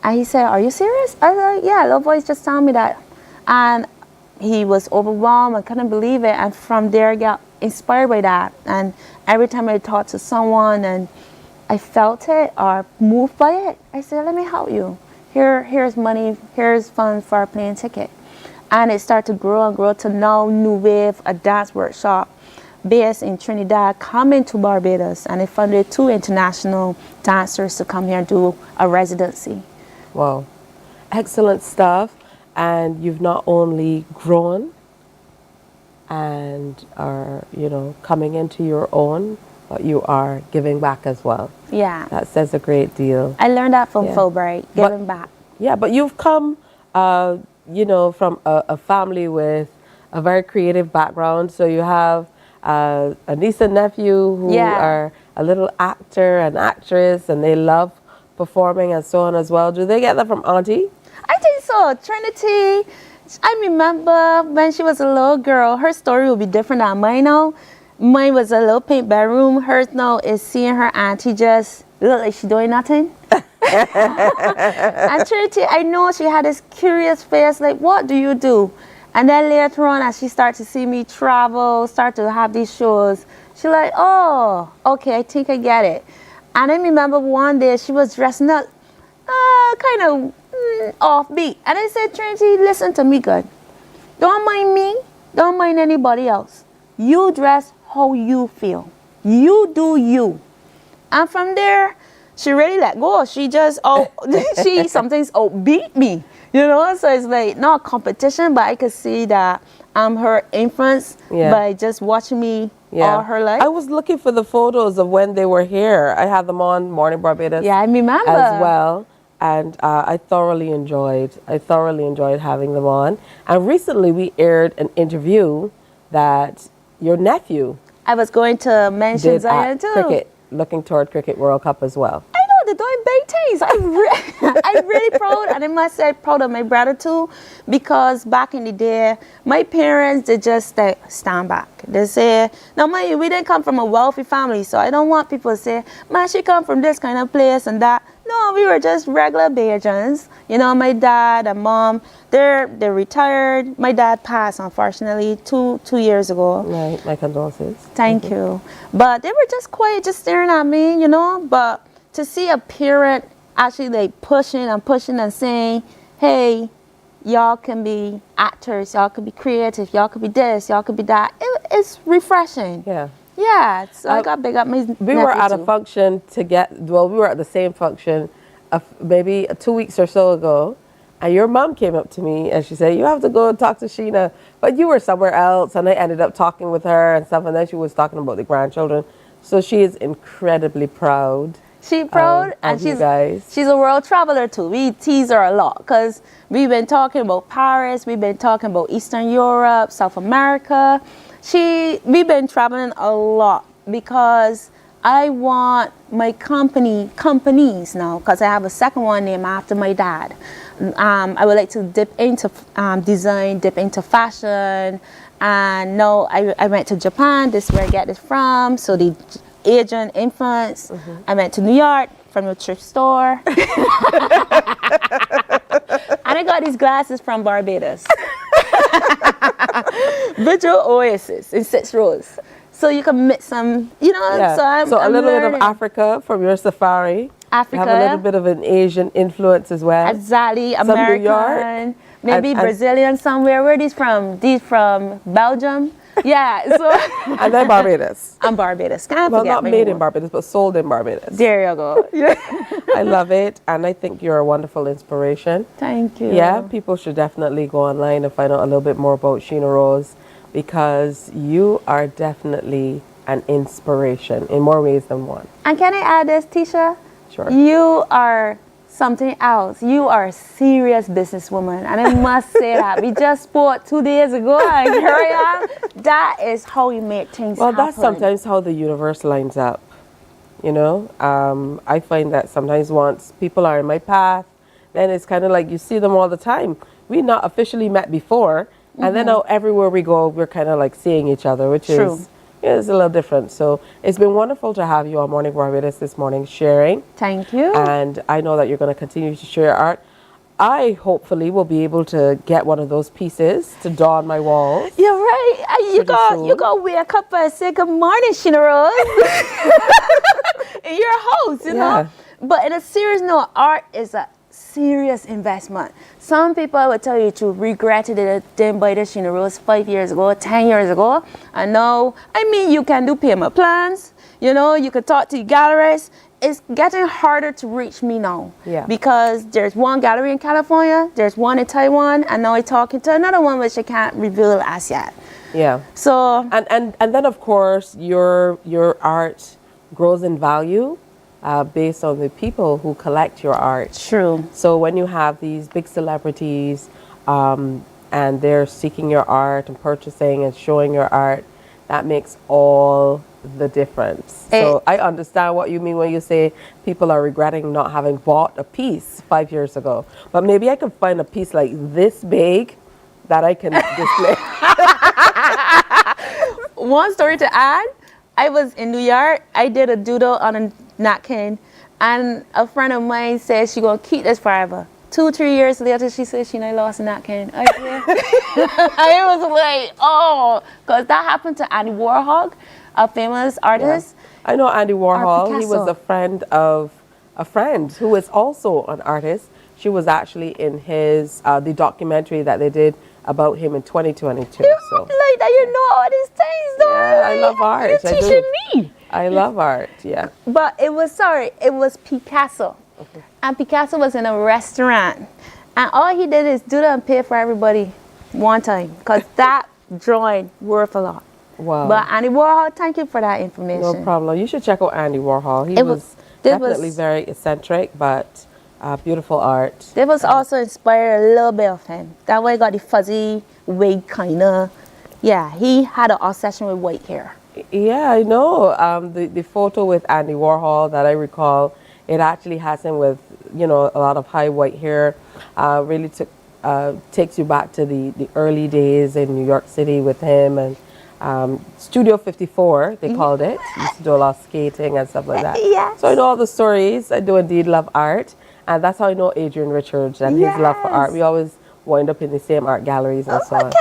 And he said, "Are you serious?" I was like, "Yeah, little boy's just telling me that." And he was overwhelmed and couldn't believe it. And from there, I got inspired by that. And every time I talked to someone and I felt it or moved by it, I said, "Let me help you. Here's money, here's funds for our plane ticket." And it started to grow and grow to now New Wave, a dance workshop based in Trinidad, coming to Barbados. And it funded 2 international dancers to come here and do a residency. Wow. Excellent stuff. And you've not only grown and are, coming into your own, but you are giving back as well. Yeah. That says a great deal. I learned that from Fulbright, giving back. Yeah, but you've come, from a family with a very creative background. So you have a niece and nephew who are a little actor and actress, and they love performing and so on as well. Do they get that from Auntie? I think so. Trinity, I remember when she was a little girl, her story will be different than mine now. Mine was a little pink bedroom. Hers now is seeing her auntie just look like she doing nothing. And Trinity, I know she had this curious face, like, what do you do? And then later on, as she started to see me travel, start to have these shows, she like, oh, okay, I think I get it. And I remember one day she was dressing up kind of offbeat. And I said, Trinity, listen to me good. Don't mind me. Don't mind anybody else. You dress how you feel. You do you. And from there, she really let go. She just, she sometimes outbeat me. So it's like not competition, but I could see that I'm her influence by just watching me all her life. I was looking for the photos of when they were here. I had them on Mornin Barbados. Yeah, I remember. As well. And I thoroughly enjoyed having them on. And recently we aired an interview that your nephew I was going to mention Zion too. Cricket, looking toward Cricket World Cup as well. I know, they're doing big things. I'm really proud, and I must say proud of my brother too, because back in the day, my parents, they just stand back. They say, now mind you, we didn't come from a wealthy family, so I don't want people to say, man, she come from this kind of place and that. No, we were just regular Bajans. My dad and mom, they're retired. My dad passed, unfortunately, two years ago. Right, my condolences. Thank you. But they were just quiet, just staring at me, But to see a parent actually pushing and saying, hey, y'all can be actors, y'all can be creative, y'all can be this, y'all can be that. It's refreshing. Yeah. Yeah, so I got big up my We were at a function we were at the same function maybe 2 weeks or so ago, and your mom came up to me and she said, you have to go and talk to Sheena, but you were somewhere else, and I ended up talking with her and stuff, and then she was talking about the grandchildren. So she is incredibly proud. She's proud, and she's a world traveler too. We tease her a lot because we've been talking about Paris, we've been talking about Eastern Europe, South America. We've been traveling a lot because I want my companies now, because I have a second one named after my dad. I would like to dip into design, dip into fashion, and now I went to Japan. This is where I get this from. So the Asian influence. I went to New York from a thrift store. And I got these glasses from Barbados. Visual Oasis in 6 rows. So you can mix some, Yeah. So I'm a little bit of Africa from your safari. Africa. You have a little bit of an Asian influence as well. Exactly. Some American. New York. Maybe Brazilian somewhere. Where are these from? These from Belgium. Yeah. So. And then Barbados. I'm Barbados. Can't well, forget not made in Barbados, but sold in Barbados. There you go. I love it, and I think you're a wonderful inspiration. Thank you. Yeah, people should definitely go online and find out a little bit more about Sheena Rose, because you are definitely an inspiration in more ways than one. And can I add this, Tisha? Sure. You are something else. You are a serious businesswoman, and I must say that. We just spoke 2 days ago, and here I am. That is how you make things happen. Well, that's sometimes how the universe lines up. I find that sometimes once people are in my path, then it's kind of like you see them all the time. We not officially met before, and then now everywhere we go, we're kind of like seeing each other, which is Yeah, it's a little different. So it's been wonderful to have you on Morning Barbados this morning sharing. Thank you. And I know that you're going to continue to share your art. I hopefully will be able to get one of those pieces to draw on my walls. You're right. You go wake up and say good morning, Sheena Rose. In your house, you know. But in a serious note, art is a serious investment. Some people would tell you to regretted it, didn't buy the Sheena Rose 5 years ago, 10 years ago. And now, I mean, you can do payment plans. You know, you can talk to your galleries. It's getting harder to reach me now. Yeah. Because there's one gallery in California, there's one in Taiwan, and now I'm talking to another one which I can't reveal as yet. Yeah. So and then of course your art grows in value based on the people who collect your art. True. So when you have these big celebrities and they're seeking your art and purchasing and showing your art, that makes all the difference. So I understand what you mean when you say people are regretting not having bought a piece 5 years ago. But maybe I could find a piece like this big that I can display. One story to add, I was in New York. I did a doodle on a napkin, and a friend of mine said she gonna keep this forever. 2-3 years later, she said she lost a napkin. I was like, oh, because that happened to Andy Warhol, a famous artist. Yeah. I know Andy Warhol. He was a friend of a friend who is also an artist. She was actually in his the documentary that they did about him in 2022. So like that, you know all these things, though. Yeah, I love art. You're teaching me. I love art. Yeah. But it was Picasso. Okay. And Picasso was in a restaurant, and all he did is do that and pay for everybody one time, because that drawing worth a lot. Wow. But Andy Warhol, thank you for that information. No problem. You should check out Andy Warhol. He was definitely very eccentric, but beautiful art. They was also inspired a little bit of him. That way, got the fuzzy wig kinda. Yeah, he had an obsession with white hair. Yeah, I know. The photo with Andy Warhol that I recall, it actually has him with, a lot of high white hair. Really takes you back to the early days in New York City with him, and Studio 54, they called it. Used to do a lot of skating and stuff like that. Yes. So I know all the stories. I do indeed love art. And that's how I know Adrian Richards and his love for art. We always wind up in the same art galleries and so on.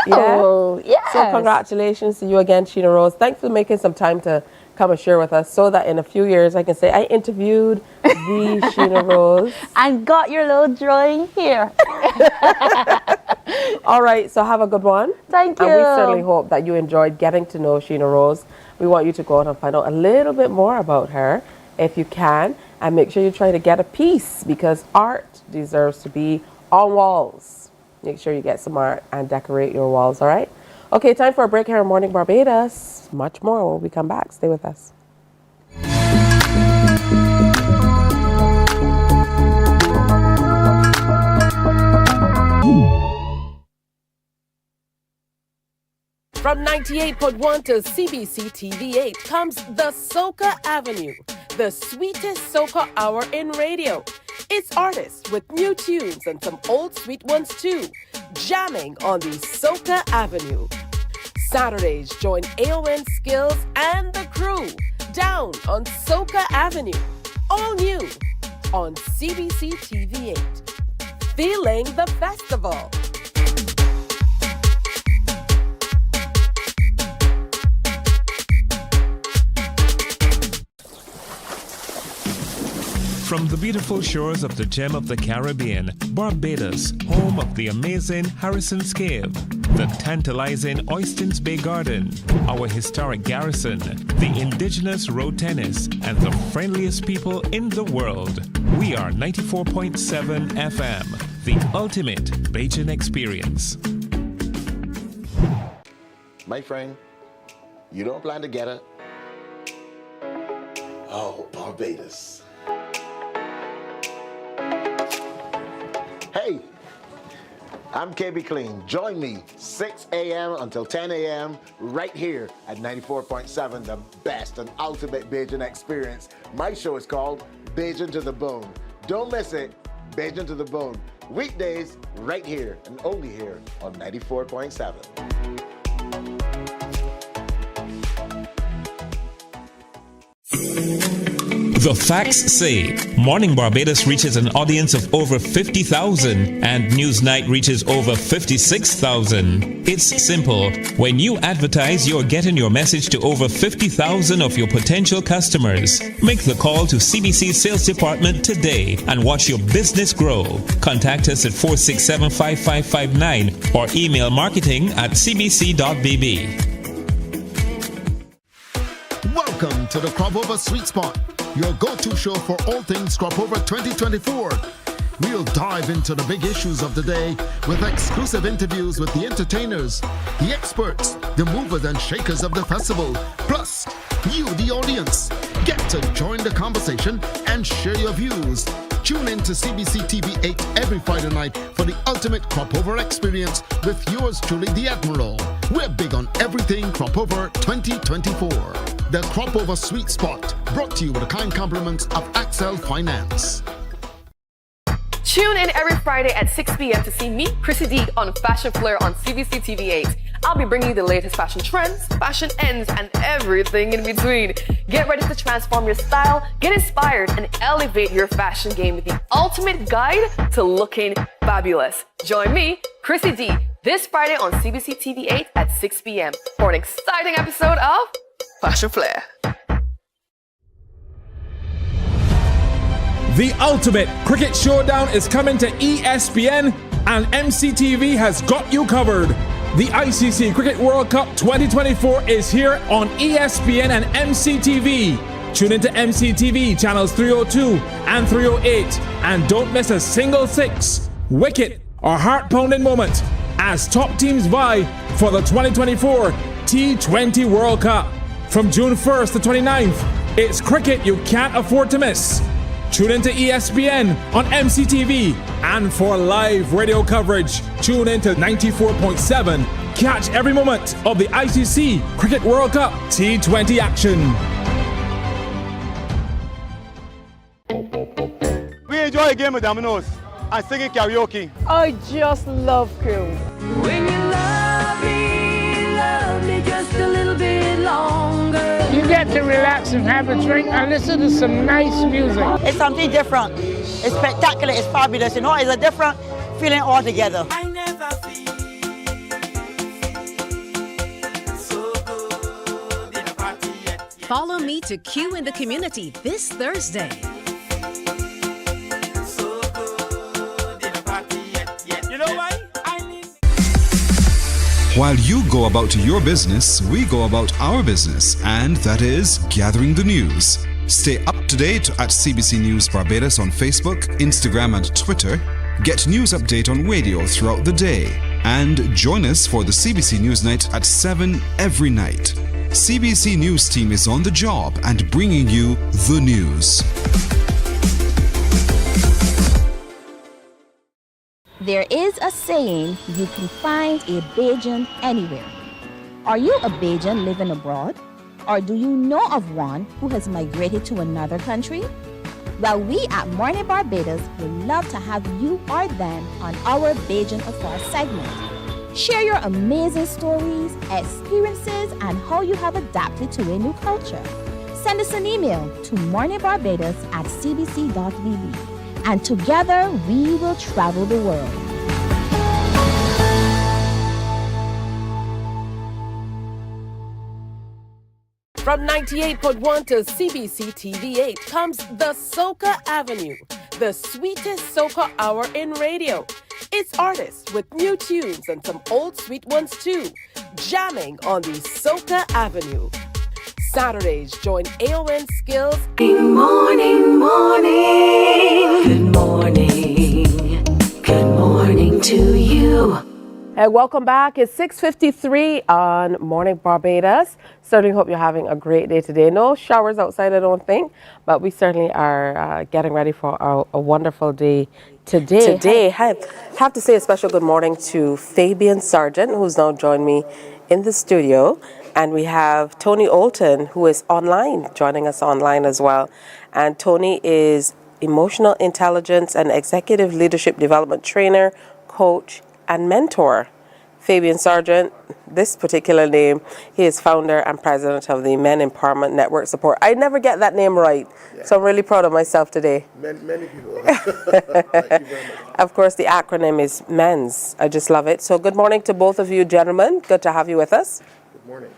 Yeah. So congratulations to you again, Sheena Rose. Thanks for making some time to come and share with us, so that in a few years I can say I interviewed the Sheena Rose. And got your little drawing here. All right, so have a good one. Thank you. And we certainly hope that you enjoyed getting to know Sheena Rose. We want you to go out and find out a little bit more about her if you can, and make sure you try to get a piece, because art deserves to be on walls. Make sure you get some art and decorate your walls, all right? Okay, time for a break here on Morning Barbados. Much more when we come back. Stay with us. From 98.1 to CBC TV8 comes the Soca Avenue, the sweetest soca hour in radio. It's artists with new tunes and some old sweet ones too, jamming on the Soca Avenue. Saturdays, join AON Skills and the crew down on Soca Avenue. All new on CBC TV8. Feeling the festival. From the beautiful shores of the gem of the Caribbean, Barbados, home of the amazing Harrison's Cave, the tantalizing Oystins Bay Garden, our historic garrison, the indigenous road tennis, and the friendliest people in the world. We are 94.7 FM, the ultimate Bajan experience. My friend, you don't plan to get it? Oh, Barbados. Hey, I'm KB Clean. Join me 6 a.m. until 10 a.m. right here at 94.7, the best and ultimate Bajan experience. My show is called Bajan to the Bone. Don't miss it, Bajan to the Bone. Weekdays right here and only here on 94.7. The facts say Morning Barbados reaches an audience of over 50,000 and Newsnight reaches over 56,000. It's simple. When you advertise, you're getting your message to over 50,000 of your potential customers. Make the call to CBC Sales Department today and watch your business grow. Contact us at 467-5559 or email marketing@cbc.bb. Welcome to the Crop Over Sweet Spot, your go-to show for all things Crop Over 2024. We'll dive into the big issues of the day with exclusive interviews with the entertainers, the experts, the movers and shakers of the festival, plus you, the audience. Get to join the conversation and share your views. Tune in to CBC TV8 every Friday night for the ultimate Crop Over experience with yours truly, the Admiral. We're big on everything Crop Over 2024. The Crop Over Sweet Spot, brought to you with the kind compliments of Axel Finance. Tune in every Friday at 6 p.m. to see me, Chrissy D, on Fashion Flair on CBC TV8. I'll be bringing you the latest fashion trends, fashion ends, and everything in between. Get ready to transform your style, get inspired, and elevate your fashion game with the ultimate guide to looking fabulous. Join me, Chrissy D, this Friday on CBC TV8 at 6 p.m. for an exciting episode of Fashion Flair. The ultimate cricket showdown is coming to ESPN, and MCTV has got you covered. The ICC Cricket World Cup 2024 is here on ESPN and MCTV. Tune into MCTV channels 302 and 308 and don't miss a single six, wicket, or heart-pounding moment as top teams vie for the 2024 T20 World Cup. From June 1st to 29th, it's cricket you can't afford to miss. Tune into ESPN on MCTV, and for live radio coverage, tune into 94.7. Catch every moment of the ICC Cricket World Cup T20 action. We enjoy a game of dominoes and singing karaoke. I just love crew. When you love me just a little bit longer. You get to relax and have a drink and listen to some nice music. It's something different. It's spectacular. It's fabulous. You know, it's a different feeling altogether. I never feel so good in a party yet. Follow me to Q in the Community this Thursday. So good in a party yet. You know why? While you go about your business, we go about our business, and that is gathering the news. Stay up to date at CBC News Barbados on Facebook, Instagram, and Twitter. Get news update on radio throughout the day. And join us for the CBC News Night at 7 every night. CBC News team is on the job and bringing you the news. There is a saying, you can find a Bajan anywhere. Are you a Bajan living abroad? Or do you know of one who has migrated to another country? Well, we at Mornin Barbados would love to have you or them on our Bajan Affair segment. Share your amazing stories, experiences, and how you have adapted to a new culture. Send us an email to morninbarbados@cbc.bb. And together we will travel the world. From 98.1 to CBC TV8 comes the Soca Avenue, the sweetest soca hour in radio. It's artists with new tunes and some old sweet ones too, jamming on the Soca Avenue. Saturdays, join AON Skills. Good morning, morning. Good morning. Good morning to you. And welcome back. It's 6:53 on Morning Barbados. Certainly hope you're having a great day today. No showers outside, I don't think, but we certainly are getting ready for a wonderful day today. I have to say a special good morning to Fabian Sargent, who's now joined me in the studio. And we have Tony Olton, who is online, joining us online as well. And Tony is emotional intelligence and executive leadership development trainer, coach, and mentor. Fabian Sargent, this particular name, he is founder and president of the Men Empowerment Network Support. I never get that name right, so I'm really proud of myself today. Many people. Of course, the acronym is MENS. I just love it. So good morning to both of you gentlemen. Good to have you with us. Good morning.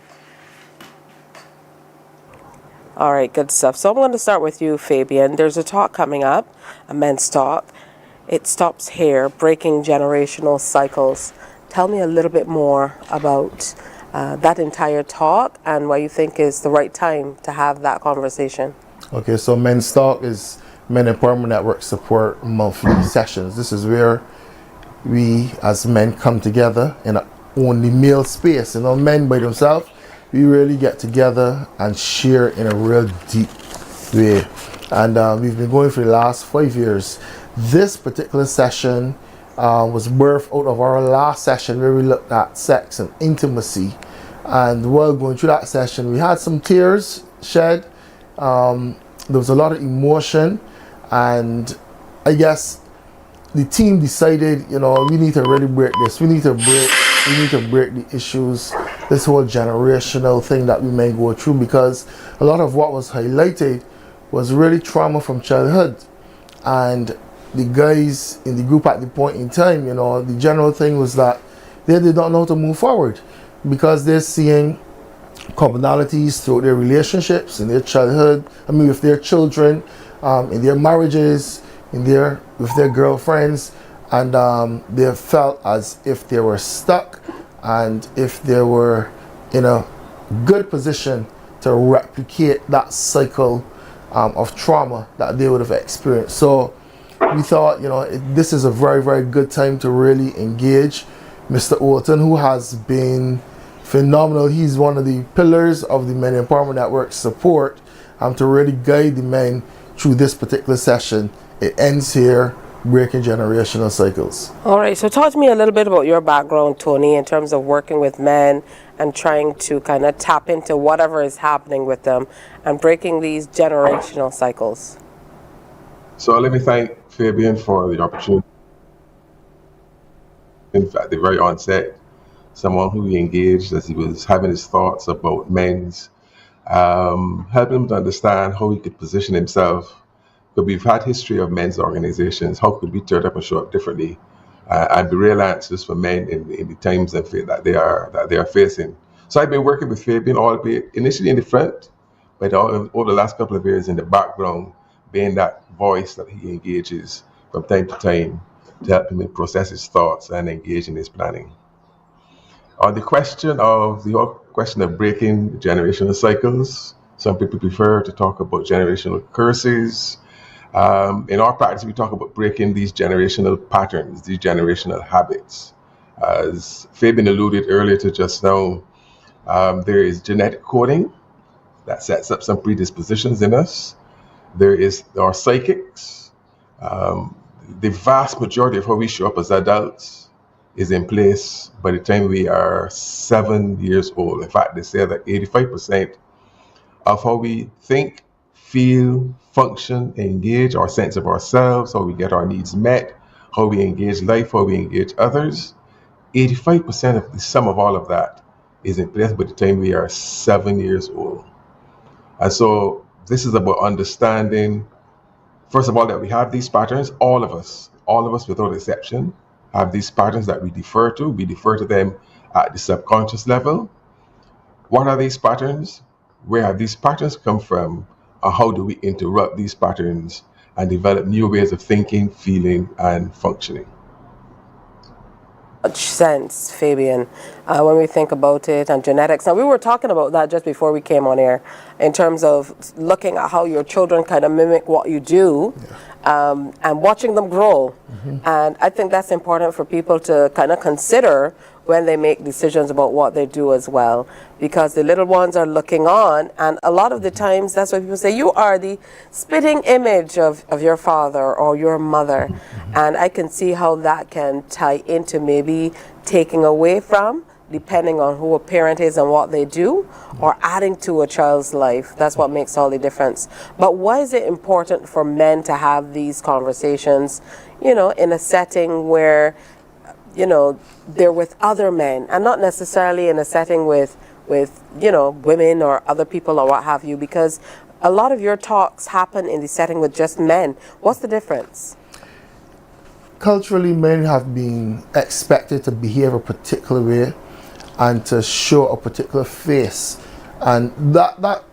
All right, good stuff. So I'm going to start with you, Fabian. There's a talk coming up, a men's talk. It stops here, breaking generational cycles. Tell me a little bit more about that entire talk and why you think is the right time to have that conversation. Okay, so Men's Talk is Men Empowerment Network Support monthly sessions. This is where we as men come together in an only male space. You know, men by themselves, we really get together and share in a real deep way. And we've been going for the last 5 years. This particular session was birthed out of our last session where we looked at sex and intimacy. And while going through that session, we had some tears shed. There was a lot of emotion, and I guess the team decided, you know, we need to really break this. We need to break the issues, this whole generational thing that we may go through, because a lot of what was highlighted was really trauma from childhood. And the guys in the group at the point in time, you know, the general thing was that they don't know how to move forward because they're seeing commonalities through their relationships in their childhood, with their children, in their marriages, with their girlfriends, and they felt as if they were stuck and if they were in a good position to replicate that cycle of trauma that they would have experienced. So we thought, you know, this is a very, very good time to really engage Mr. Orton, who has been phenomenal. He's one of the pillars of the Men Empowerment Network support to really guide the men through this particular session. It ends here, breaking generational cycles. All right, so talk to me a little bit about your background, Tony, in terms of working with men and trying to kind of tap into whatever is happening with them and breaking these generational cycles. So let me thank Fabian for the opportunity. In fact, the very onset, someone who he engaged as he was having his thoughts about men's, helping him to understand how he could position himself. But we've had history of men's organizations. How could we turn up and show up differently and be real answers for men in the times that they are facing? So I've been working with Fabian, albeit initially in the front, but over the last couple of years in the background, being that voice that he engages from time to time to help him process his thoughts and engage in his planning. On the question of breaking generational cycles, some people prefer to talk about generational curses. In our practice, we talk about breaking these generational patterns, these generational habits. As Fabian alluded earlier to just now, there is genetic coding that sets up some predispositions in us. There is our psychics. The vast majority of how we show up as adults is in place by the time we are 7 years old. In fact, they say that 85% of how we think, feel, function, engage, our sense of ourselves, how we get our needs met, how we engage life, how we engage others, 85% of the sum of all of that is in place by the time we are 7 years old. And so this is about understanding, first of all, that we have these patterns, all of us without exception, have these patterns that we defer to. We defer to them at the subconscious level. What are these patterns? Where have these patterns come from? And how do we interrupt these patterns and develop new ways of thinking, feeling, and functioning? Much sense, Fabian, when we think about it and genetics. Now, we were talking about that just before we came on air in terms of looking at how your children kind of mimic what you do. And watching them grow. And I think that's important for people to kind of consider when they make decisions about what they do as well, because the little ones are looking on, and a lot of the times that's why people say you are the spitting image of your father or your mother. And I can see how that can tie into maybe taking away from, depending on who a parent is and what they do, or adding to a child's life. That's what makes all the difference. But why is it important for men to have these conversations, you know, in a setting where they're with other men and not necessarily in a setting with women or other people or what have you, because a lot of your talks happen in the setting with just men. What's the difference? Culturally, men have been expected to behave a particular way and to show a particular face, and that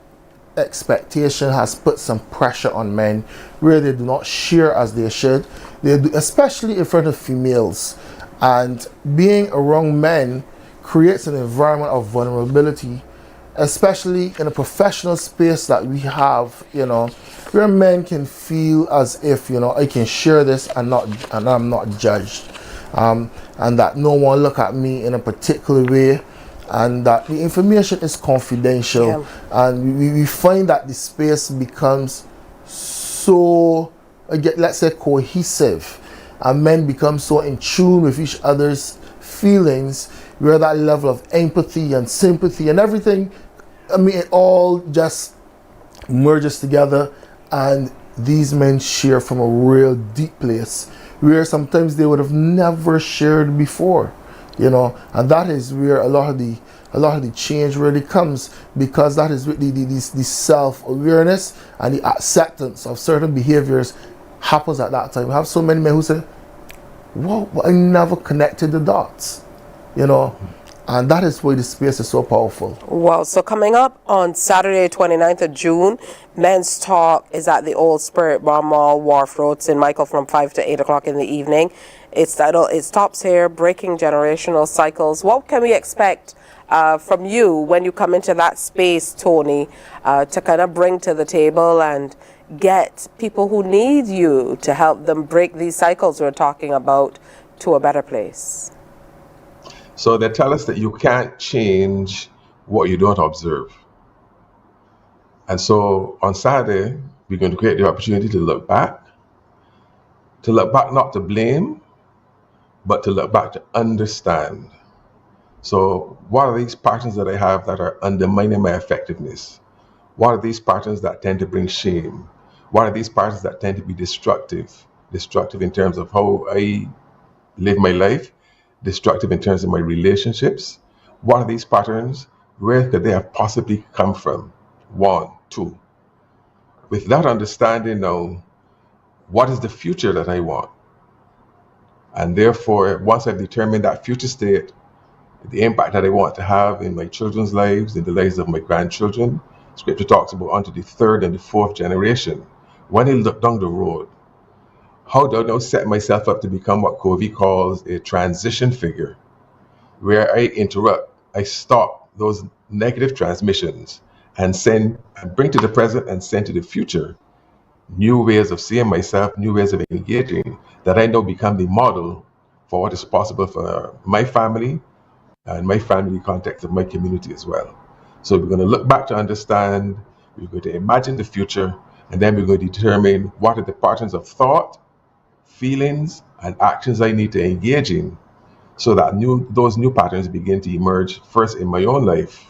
expectation has put some pressure on men where they do not share as they should. They do, especially in front of females, and being around men creates an environment of vulnerability, especially in a professional space that we have, where men can feel as if, I can share this and I'm not judged, and that no one look at me in a particular way, and that the information is confidential. And we find that the space becomes so, let's say, cohesive, and men become so in tune with each other's feelings, where that level of empathy and sympathy and everything, it all just merges together, and these men share from a real deep place where sometimes they would have never shared before, and that is where a lot of the change really comes, because that is with the self-awareness and the acceptance of certain behaviors happens at that time. We have so many men who say, whoa, but I never connected the dots, and that is why the space is so powerful. Well, so coming up on Saturday, 29th of June, Men's Talk is at the Old Spirit Bar Mall, Wharf Road, St. Michael, from 5 to 8 o'clock in the evening. It's titled, It Stops Here, Breaking Generational Cycles. What can we expect from you when you come into that space, Tony, to kind of bring to the table and get people who need you to help them break these cycles we're talking about to a better place? So they tell us that you can't change what you don't observe. And so on Saturday, we're going to create the opportunity to look back not to blame, but to look back to understand. So what are these patterns that I have that are undermining my effectiveness? What are these patterns that tend to bring shame? What are these patterns that tend to be destructive in terms of how I live my life, destructive in terms of my relationships? What are these patterns? Where could they have possibly come from? 1, 2. With that understanding now, what is the future that I want? And therefore, once I've determined that future state, the impact that I want to have in my children's lives, in the lives of my grandchildren, Scripture talks about unto the 3rd and the 4th generation. When I look down the road, how do I now set myself up to become what Covey calls a transition figure, where I interrupt, I stop those negative transmissions and bring to the present and send to the future new ways of seeing myself, new ways of engaging, that I now become the model for what is possible for my family and my family context of my community as well. So we're going to look back to understand, we're going to imagine the future, and then we're going to determine what are the patterns of thought, feelings, and actions I need to engage in, so that those new patterns begin to emerge first in my own life,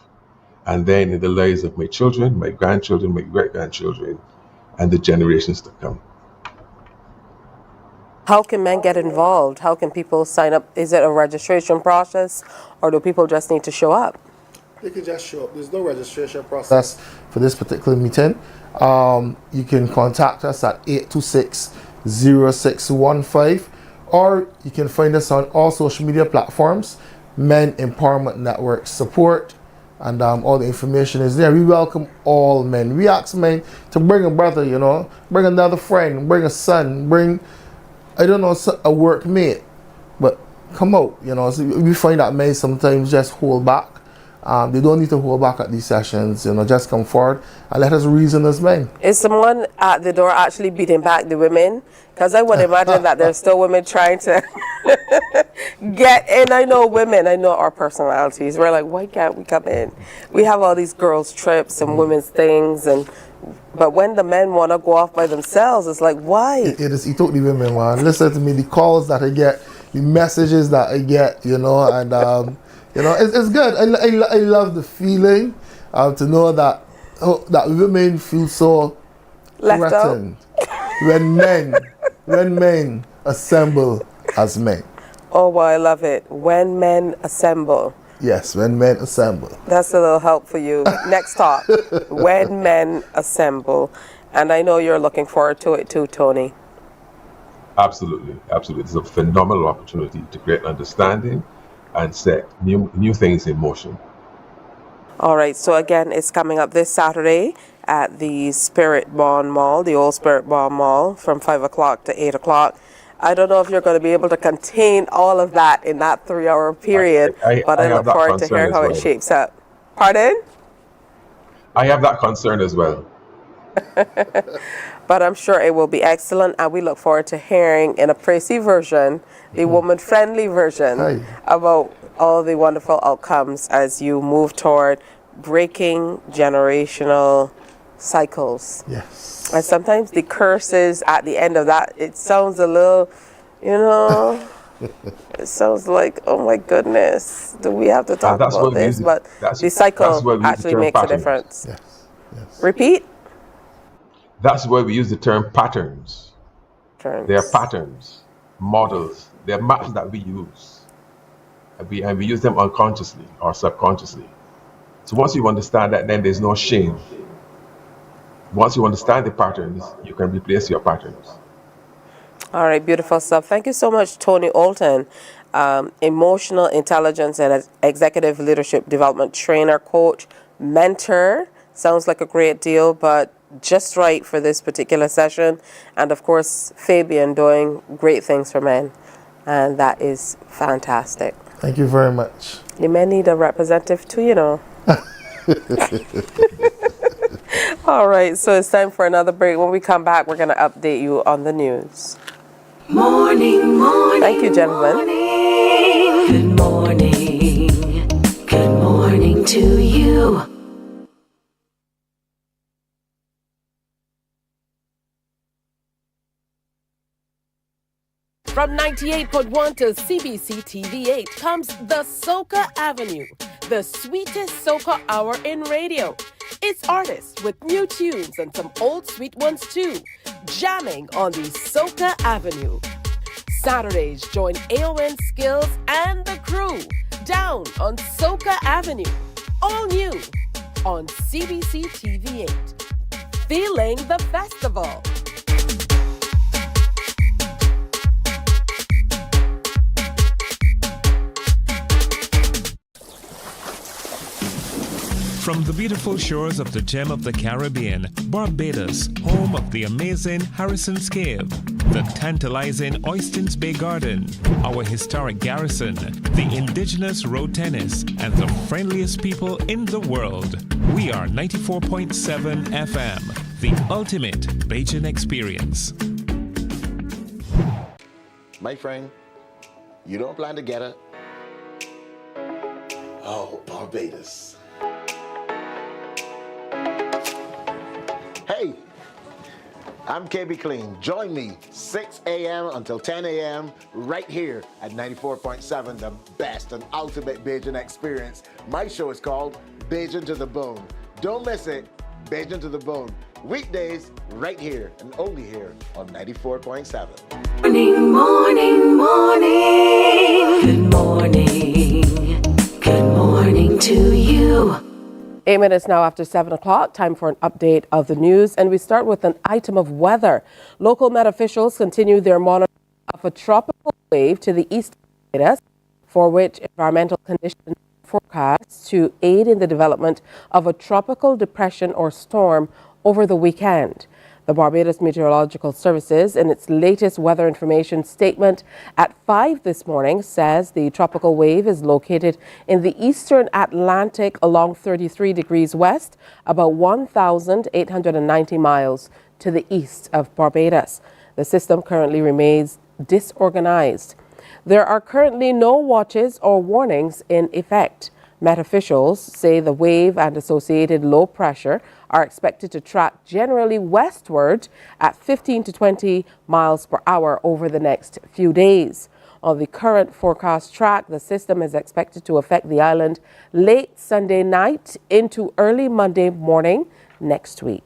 and then in the lives of my children, my grandchildren, my great-grandchildren, and the generations to come. How can men get involved? How can people sign up? Is it a registration process, or do people just need to show up? They can just show up. There's no registration process for this particular meeting. You can contact us at 826-0615, or you can find us on all social media platforms, Men Empowerment Network Support, and all the information is there. We welcome all men. We ask men to bring a brother, bring another friend, bring a son, bring, a workmate, but come out, So we find that men sometimes just hold back. They don't need to hold back at these sessions, just come forward and let us reason as men. Is someone at the door actually beating back the women? Because I would imagine that there's still women trying to get in. I know our personalities. We're like, why can't we come in? We have all these girls' trips and women's things, but when the men want to go off by themselves, it's like, why? It is totally women, man. Listen to me, the calls that I get, the messages that I get, and it's good. I love the feeling to know that women feel so left threatened when men assemble as men. Oh, well, I love it. When men assemble. Yes, when men assemble. That's a little help for you. Next talk. When men assemble. And I know you're looking forward to it too, Tony. Absolutely, absolutely. It's a phenomenal opportunity to create understanding and set new things in motion. All right, so again, it's coming up this Saturday at the Spirit Bond Mall, the old Spirit Bond Mall, from 5 o'clock to 8 o'clock. I don't know if you're going to be able to contain all of that in that 3-hour period, but I look forward to hearing how it shapes up. Pardon? I have that concern as well. But I'm sure it will be excellent, and we look forward to hearing in a Tracy version, the woman-friendly version, about all the wonderful outcomes as you move toward breaking generational cycles. Yes. And sometimes the curses at the end of that, it sounds a little, it sounds like, oh my goodness, do we have to talk about this? But the cycle actually makes a difference. Yes. Yes. Repeat? That's where we use the term patterns. They are patterns, models, they're maps that we use. And we use them unconsciously or subconsciously. So once you understand that, then there's no shame. Once you understand the patterns, you can replace your patterns. All right, beautiful stuff. Thank you so much, Tony Olton, emotional intelligence and executive leadership development trainer, coach, mentor. Sounds like a great deal, but just right for this particular session. And of course, Fabian doing great things for men. And that is fantastic. Thank you very much. You may need a representative too, All right, so it's time for another break. When we come back, we're going to update you on the news. Morning, morning. Thank you, gentlemen. Morning. Good morning. Good morning to you. From 98.1 to CBC TV8 comes the Soca Avenue, the sweetest soca hour in radio. It's artists with new tunes and some old sweet ones too, jamming on the Soca Avenue. Saturdays, join AON Skills and the crew down on Soca Avenue. All new on CBC TV8. Feeling the festival. From the beautiful shores of the gem of the Caribbean, Barbados, home of the amazing Harrison's Cave, the tantalizing Oystins Bay Garden, our historic garrison, the indigenous road tennis, and the friendliest people in the world. We are 94.7 FM, the ultimate Bajan experience. My friend, you don't plan to get it? Oh, Barbados. Hey, I'm KB Clean. Join me 6 a.m. until 10 a.m. right here at 94.7, the best and ultimate Bajan experience. My show is called Bajan to the Bone. Don't miss it, Bajan to the Bone. Weekdays right here and only here on 94.7. Morning, morning, morning. Good morning. Good morning to you. 8 minutes now after 7 o'clock, time for an update of the news. And we start with an item of weather. Local Met officials continue their monitoring of a tropical wave to the east of Barbados, for which environmental conditions forecast to aid in the development of a tropical depression or storm over the weekend. The Barbados Meteorological Services, in its latest weather information statement at 5 this morning, says the tropical wave is located in the eastern Atlantic along 33 degrees west, about 1,890 miles to the east of Barbados. The system currently remains disorganized. There are currently no watches or warnings in effect. Met officials say the wave and associated low pressure are expected to track generally westward at 15 to 20 miles per hour over the next few days. On the current forecast track, the system is expected to affect the island late Sunday night into early Monday morning next week.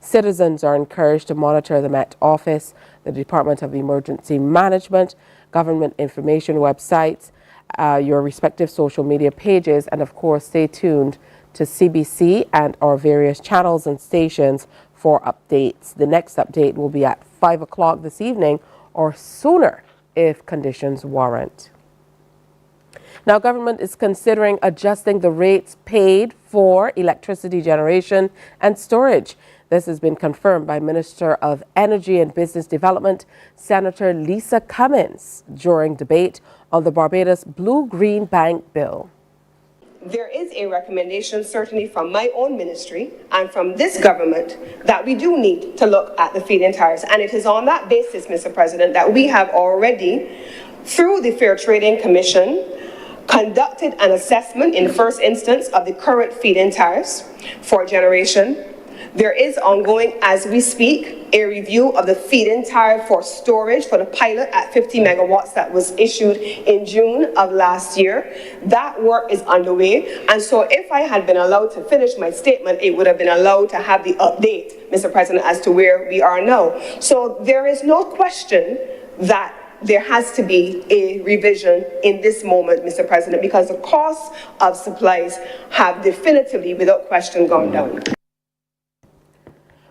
Citizens are encouraged to monitor the Met Office, the Department of Emergency Management, government information websites, your respective social media pages, and of course, stay tuned to CBC and our various channels and stations for updates. The next update will be at 5 o'clock this evening or sooner if conditions warrant. Now, government is considering adjusting the rates paid for electricity generation and storage. This has been confirmed by Minister of Energy and Business Development, Senator Lisa Cummins, during debate on the Barbados Blue-Green Bank Bill. There is a recommendation, certainly from my own ministry and from this government, that we do need to look at the feed-in tariffs. And it is on that basis, Mr. President, that we have already, through the Fair Trading Commission, conducted an assessment in the first instance of the current feed-in tariffs for generation. There is ongoing, as we speak, a review of the feed-in tariff for storage for the pilot at 50 megawatts that was issued in June of last year. That work is underway. And so if I had been allowed to finish my statement, it would have been allowed to have the update, Mr. President, as to where we are now. So there is no question that there has to be a revision in this moment, Mr. President, because the costs of supplies have definitively, without question, gone down.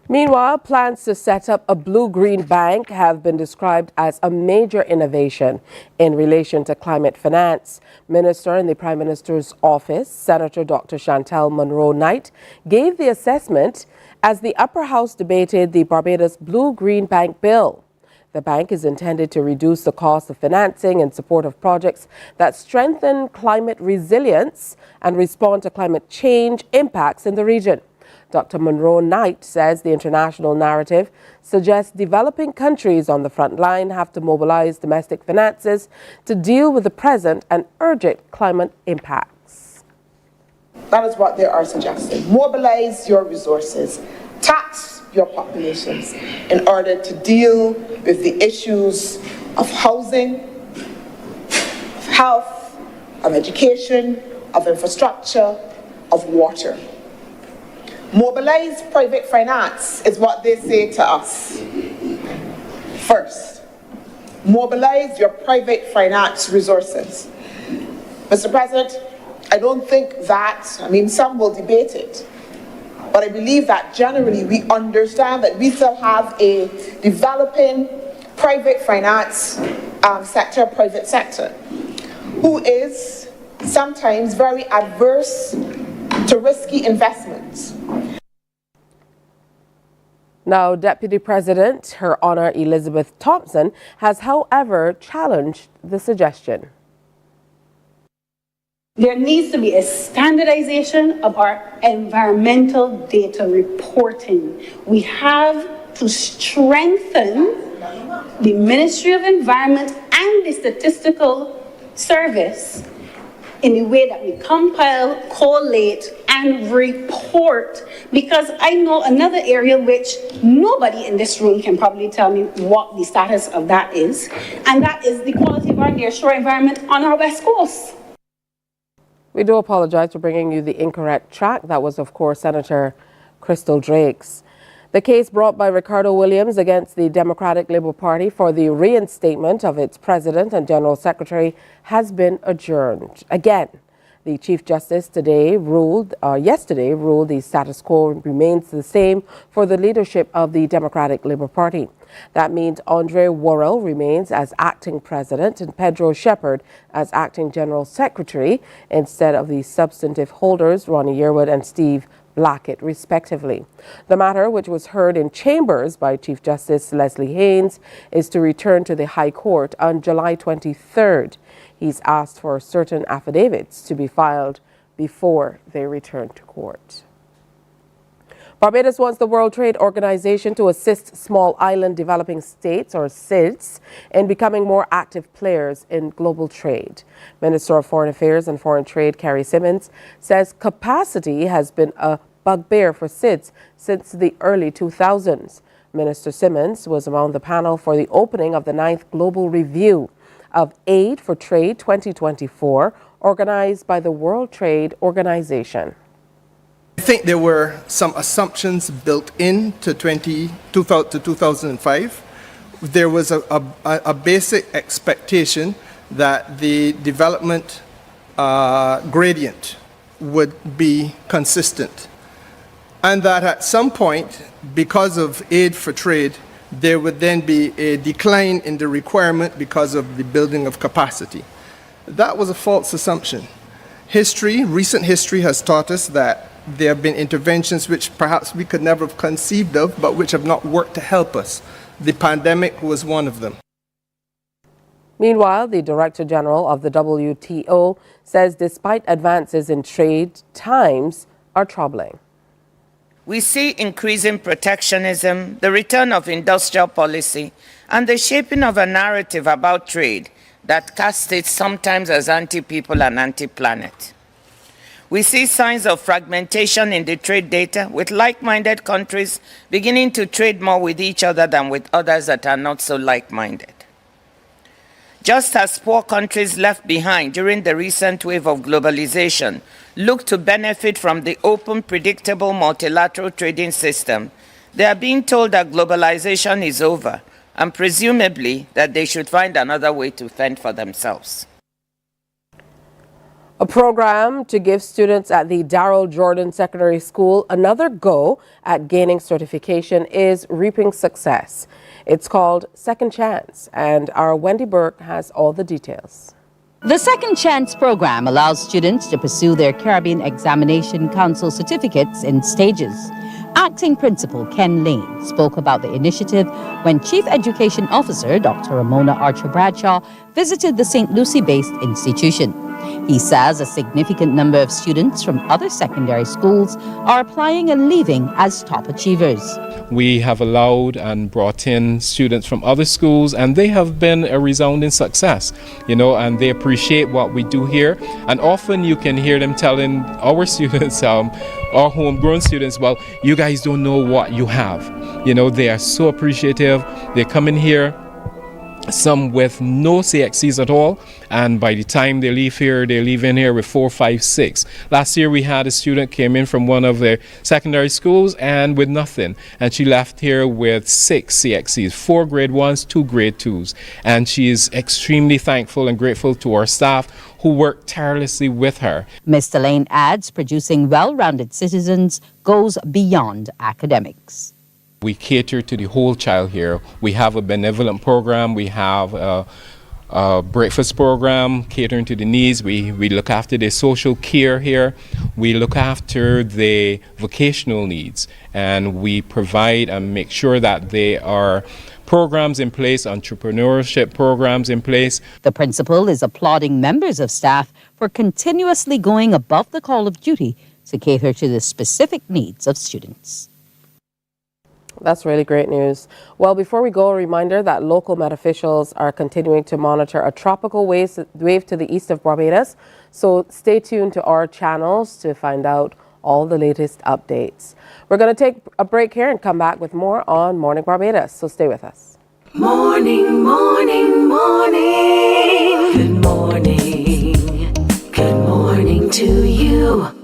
Meanwhile, plans to set up a blue-green bank have been described as a major innovation in relation to climate finance. Minister in the Prime Minister's office, Senator Dr. Chantal Munro-Knight, gave the assessment as the Upper House debated the Barbados Blue-Green Bank Bill. The bank is intended to reduce the cost of financing in support of projects that strengthen climate resilience and respond to climate change impacts in the region. Dr. Munro-Knight says the international narrative suggests developing countries on the front line have to mobilize domestic finances to deal with the present and urgent climate impacts. That is what they are suggesting. Mobilize your resources, tax your populations in order to deal with the issues of housing, of health, of education, of infrastructure, of water. Mobilize private finance is what they say to us. First, mobilize your private finance resources. Mr. President, I don't think that, some will debate it, but I believe that generally we understand that we still have a developing private finance sector, private sector, who is sometimes very adverse to risky investments. Now, Deputy President, Her Honor Elizabeth Thompson, has, however, challenged the suggestion. There needs to be a standardization of our environmental data reporting. We have to strengthen the Ministry of Environment and the Statistical Service in the way that we compile, collate, and report, because I know another area which nobody in this room can probably tell me what the status of that is, and that is the quality of our nearshore environment on our west coast. We do apologize for bringing you the incorrect track. That was, of course, Senator Crystal Drake's. The case brought by Ricardo Williams against the Democratic Labour Party for the reinstatement of its president and general secretary has been adjourned. Again, the Chief Justice yesterday ruled the status quo remains the same for the leadership of the Democratic Labour Party. That means Andre Worrell remains as acting president and Pedro Shepherd as acting general secretary instead of the substantive holders, Ronnie Yearwood and Steve Blackett, respectively. The matter, which was heard in chambers by Chief Justice Leslie Haynes, is to return to the High Court on July 23rd. He's asked for certain affidavits to be filed before they return to court. Barbados wants the World Trade Organization to assist small island developing states, or SIDS, in becoming more active players in global trade. Minister of Foreign Affairs and Foreign Trade, Carrie Simmons, says capacity has been a bugbear for SIDS since the early 2000s. Minister Simmons was among the panel for the opening of the 9th Global Review of Aid for Trade 2024, organized by the World Trade Organization. I think there were some assumptions built into 2005, there was a basic expectation that the development gradient would be consistent, and that at some point, because of aid for trade, there would then be a decline in the requirement because of the building of capacity. That was a false assumption. Recent history has taught us that there have been interventions which perhaps we could never have conceived of, but which have not worked to help us. The pandemic was one of them. Meanwhile, the Director General of the WTO says despite advances in trade, times are troubling. We see increasing protectionism, the return of industrial policy, and the shaping of a narrative about trade that casts it sometimes as anti-people and anti-planet. We see signs of fragmentation in the trade data, with like-minded countries beginning to trade more with each other than with others that are not so like-minded. Just as poor countries left behind during the recent wave of globalization look to benefit from the open, predictable multilateral trading system, they are being told that globalization is over, and presumably that they should find another way to fend for themselves. A program to give students at the Darrell Jordan Secondary School another go at gaining certification is reaping success. It's called Second Chance, and our Wendy Burke has all the details. The Second Chance program allows students to pursue their Caribbean Examination Council certificates in stages. Acting Principal Ken Lane spoke about the initiative when Chief Education Officer Dr. Ramona Archer-Bradshaw visited the St. Lucie-based institution. He says a significant number of students from other secondary schools are applying and leaving as top achievers. We have allowed and brought in students from other schools, and they have been a resounding success, and they appreciate what we do here. And often you can hear them telling our students, our homegrown students, well, you guys don't know what you have. They are so appreciative. They come in here, some with no CXCs at all, and by the time they leave here, they leave in here with 4, 5, 6. Last year we had a student came in from one of the secondary schools and with nothing, and she left here with 6 CXCs, 4 grade 1s, 2 grade 2s, and she is extremely thankful and grateful to our staff who work tirelessly with her. Mr. Lane adds produce well-rounded citizens goes beyond academics. We cater to the whole child here. We have a benevolent program. We have a breakfast program catering to the needs. We look after the social care here. We look after the vocational needs, and we provide and make sure that there are programs in place, entrepreneurship programs in place. The principal is applauding members of staff for continuously going above the call of duty to cater to the specific needs of students. That's really great news. Well, before we go, a reminder that local Met officials are continuing to monitor a tropical wave to the east of Barbados. So stay tuned to our channels to find out all the latest updates. We're going to take a break here and come back with more on Morning Barbados. So stay with us. Morning, morning, morning. Good morning. Good morning to you.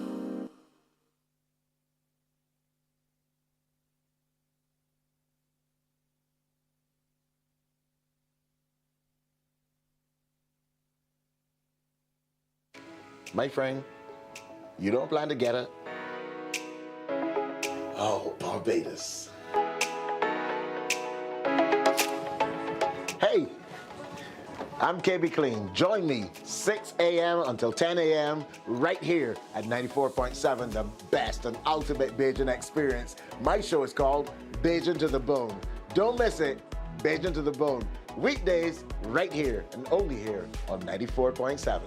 My friend, you don't plan to get it? Oh, Barbados. Hey, I'm KB Clean. Join me 6 a.m. until 10 a.m. right here at 94.7, the best and ultimate Bajan experience. My show is called Bajan to the Bone. Don't miss it, Bajan to the Bone. Weekdays right here and only here on 94.7.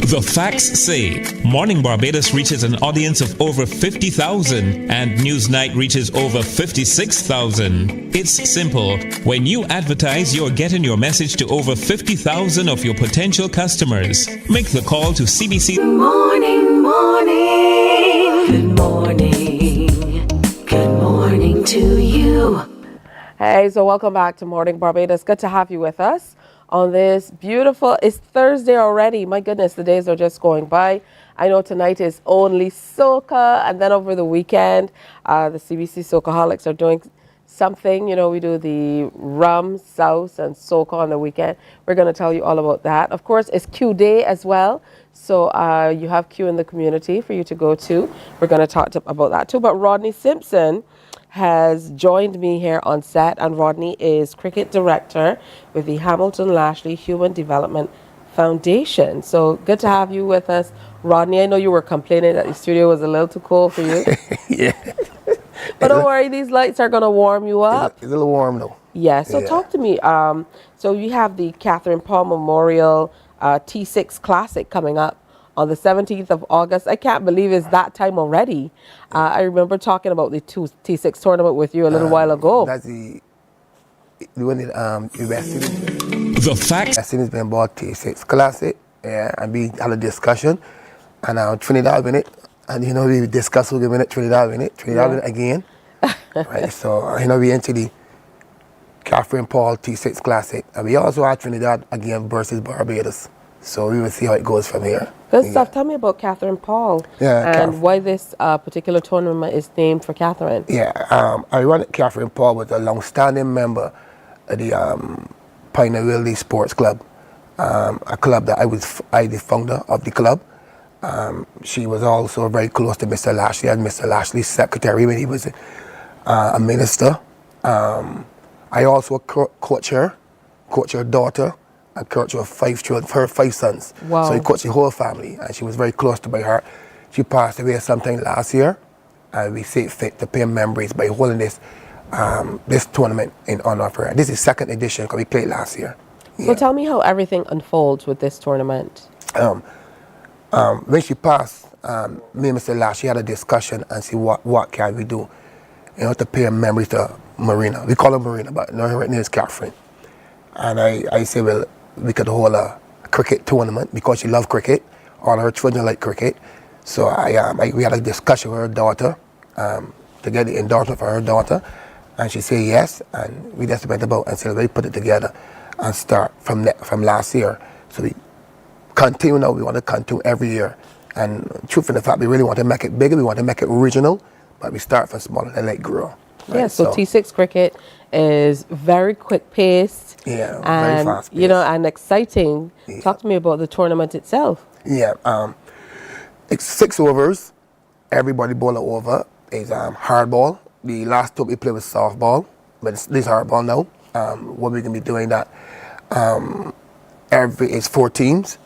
The facts say Morning Barbados reaches an audience of over 50,000 and Newsnight reaches over 56,000. It's simple. When you advertise, you're getting your message to over 50,000 of your potential customers. Make the call to CBC. Morning, morning. Good morning. Good morning to you. Hey, so welcome back to Morning Barbados. Good to have you with us. on this beautiful, it's Thursday already. My goodness, the days are just going by. I know tonight is only soca, and then over the weekend, the CBC Socoholics are doing something. You know, we do the rum, souse, and soca on the weekend. We're going to tell you all about that. Of course, it's Q Day as well. So you have Q in the community for you to go to. We're going to talk about that too. But Rodney Simpson has joined me here on set, and Rodney is cricket director with the Hamilton Lashley Human Development Foundation. So good to have you with us, Rodney. I know you were complaining that the studio was a little too cold for you. Yeah. But don't worry, these lights are going to warm you up. It's a little warm though. Yeah, so talk to me. So you have the Catherine Paul Memorial T6 Classic coming up on the 17th of August. I can't believe it's that time already. I remember talking about the T6 tournament with you a little while ago. That's the one in West Indies. The facts. West Indies been bought T6 Classic, and we had a discussion, and Trinidad win it, and you know we discussed who win it. Trinidad win it again. Right, so you know we into the Catherine Paul T6 Classic, and we also had Trinidad again versus Barbados. So we will see how it goes from here. Good stuff. Tell me about Catherine Paul and why this particular tournament is named for Catherine. Yeah, ironic, Catherine Paul was a long-standing member of the Pioneer Wildy Sports Club, a club that I the founder of the club. She was also very close to Mr. Lashley, and Mr. Lashley's secretary when he was a minister. I also coach her daughter. I coached her 5 children, her 5 sons. Wow. So he coached the whole family, and she was very close to my heart. She passed away sometime last year, and we see it fit to pay memories by holding this tournament in honor of her. This is 2nd edition because we played last year. So tell me how everything unfolds with this tournament. When she passed, me and Mr. Lash, she had a discussion and see what can we do, you know, to pay memories to Marina. We call her Marina, but her name is Catherine. And I say, well, we could hold a cricket tournament because she loved cricket. All her children like cricket. So we had a discussion with her daughter to get the endorsement for her daughter. And she said yes. And we just went about and said, we put it together and start from last year. So we continue now. We want to continue every year. And truth in the fact, we really want to make it bigger. We want to make it original. But we start from small and let it grow. Right? Yeah, so T6 cricket is very quick paced. Yeah, and, very fast paced. You know, and exciting. Yeah. Talk to me about the tournament itself. Yeah, it's 6 overs. Everybody bowl an over. It's hardball. The last time we played was softball, but this is hardball now. What we're gonna be doing that it's 4 teams,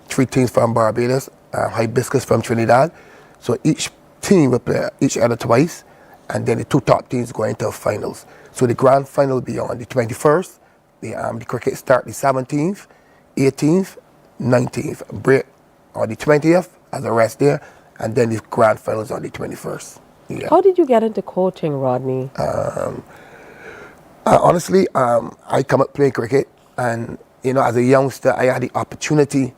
3 teams from Barbados, Hibiscus from Trinidad. So each team will play each other twice, and then the 2 top teams go into finals. So the grand final will be on the 21st. The cricket start the 17th, 18th, 19th. Break on the 20th as a rest there, and then the grand final is on the 21st. Yeah. How did you get into coaching, Rodney? Honestly, I come up playing cricket, and you know, as a youngster, I had the opportunity.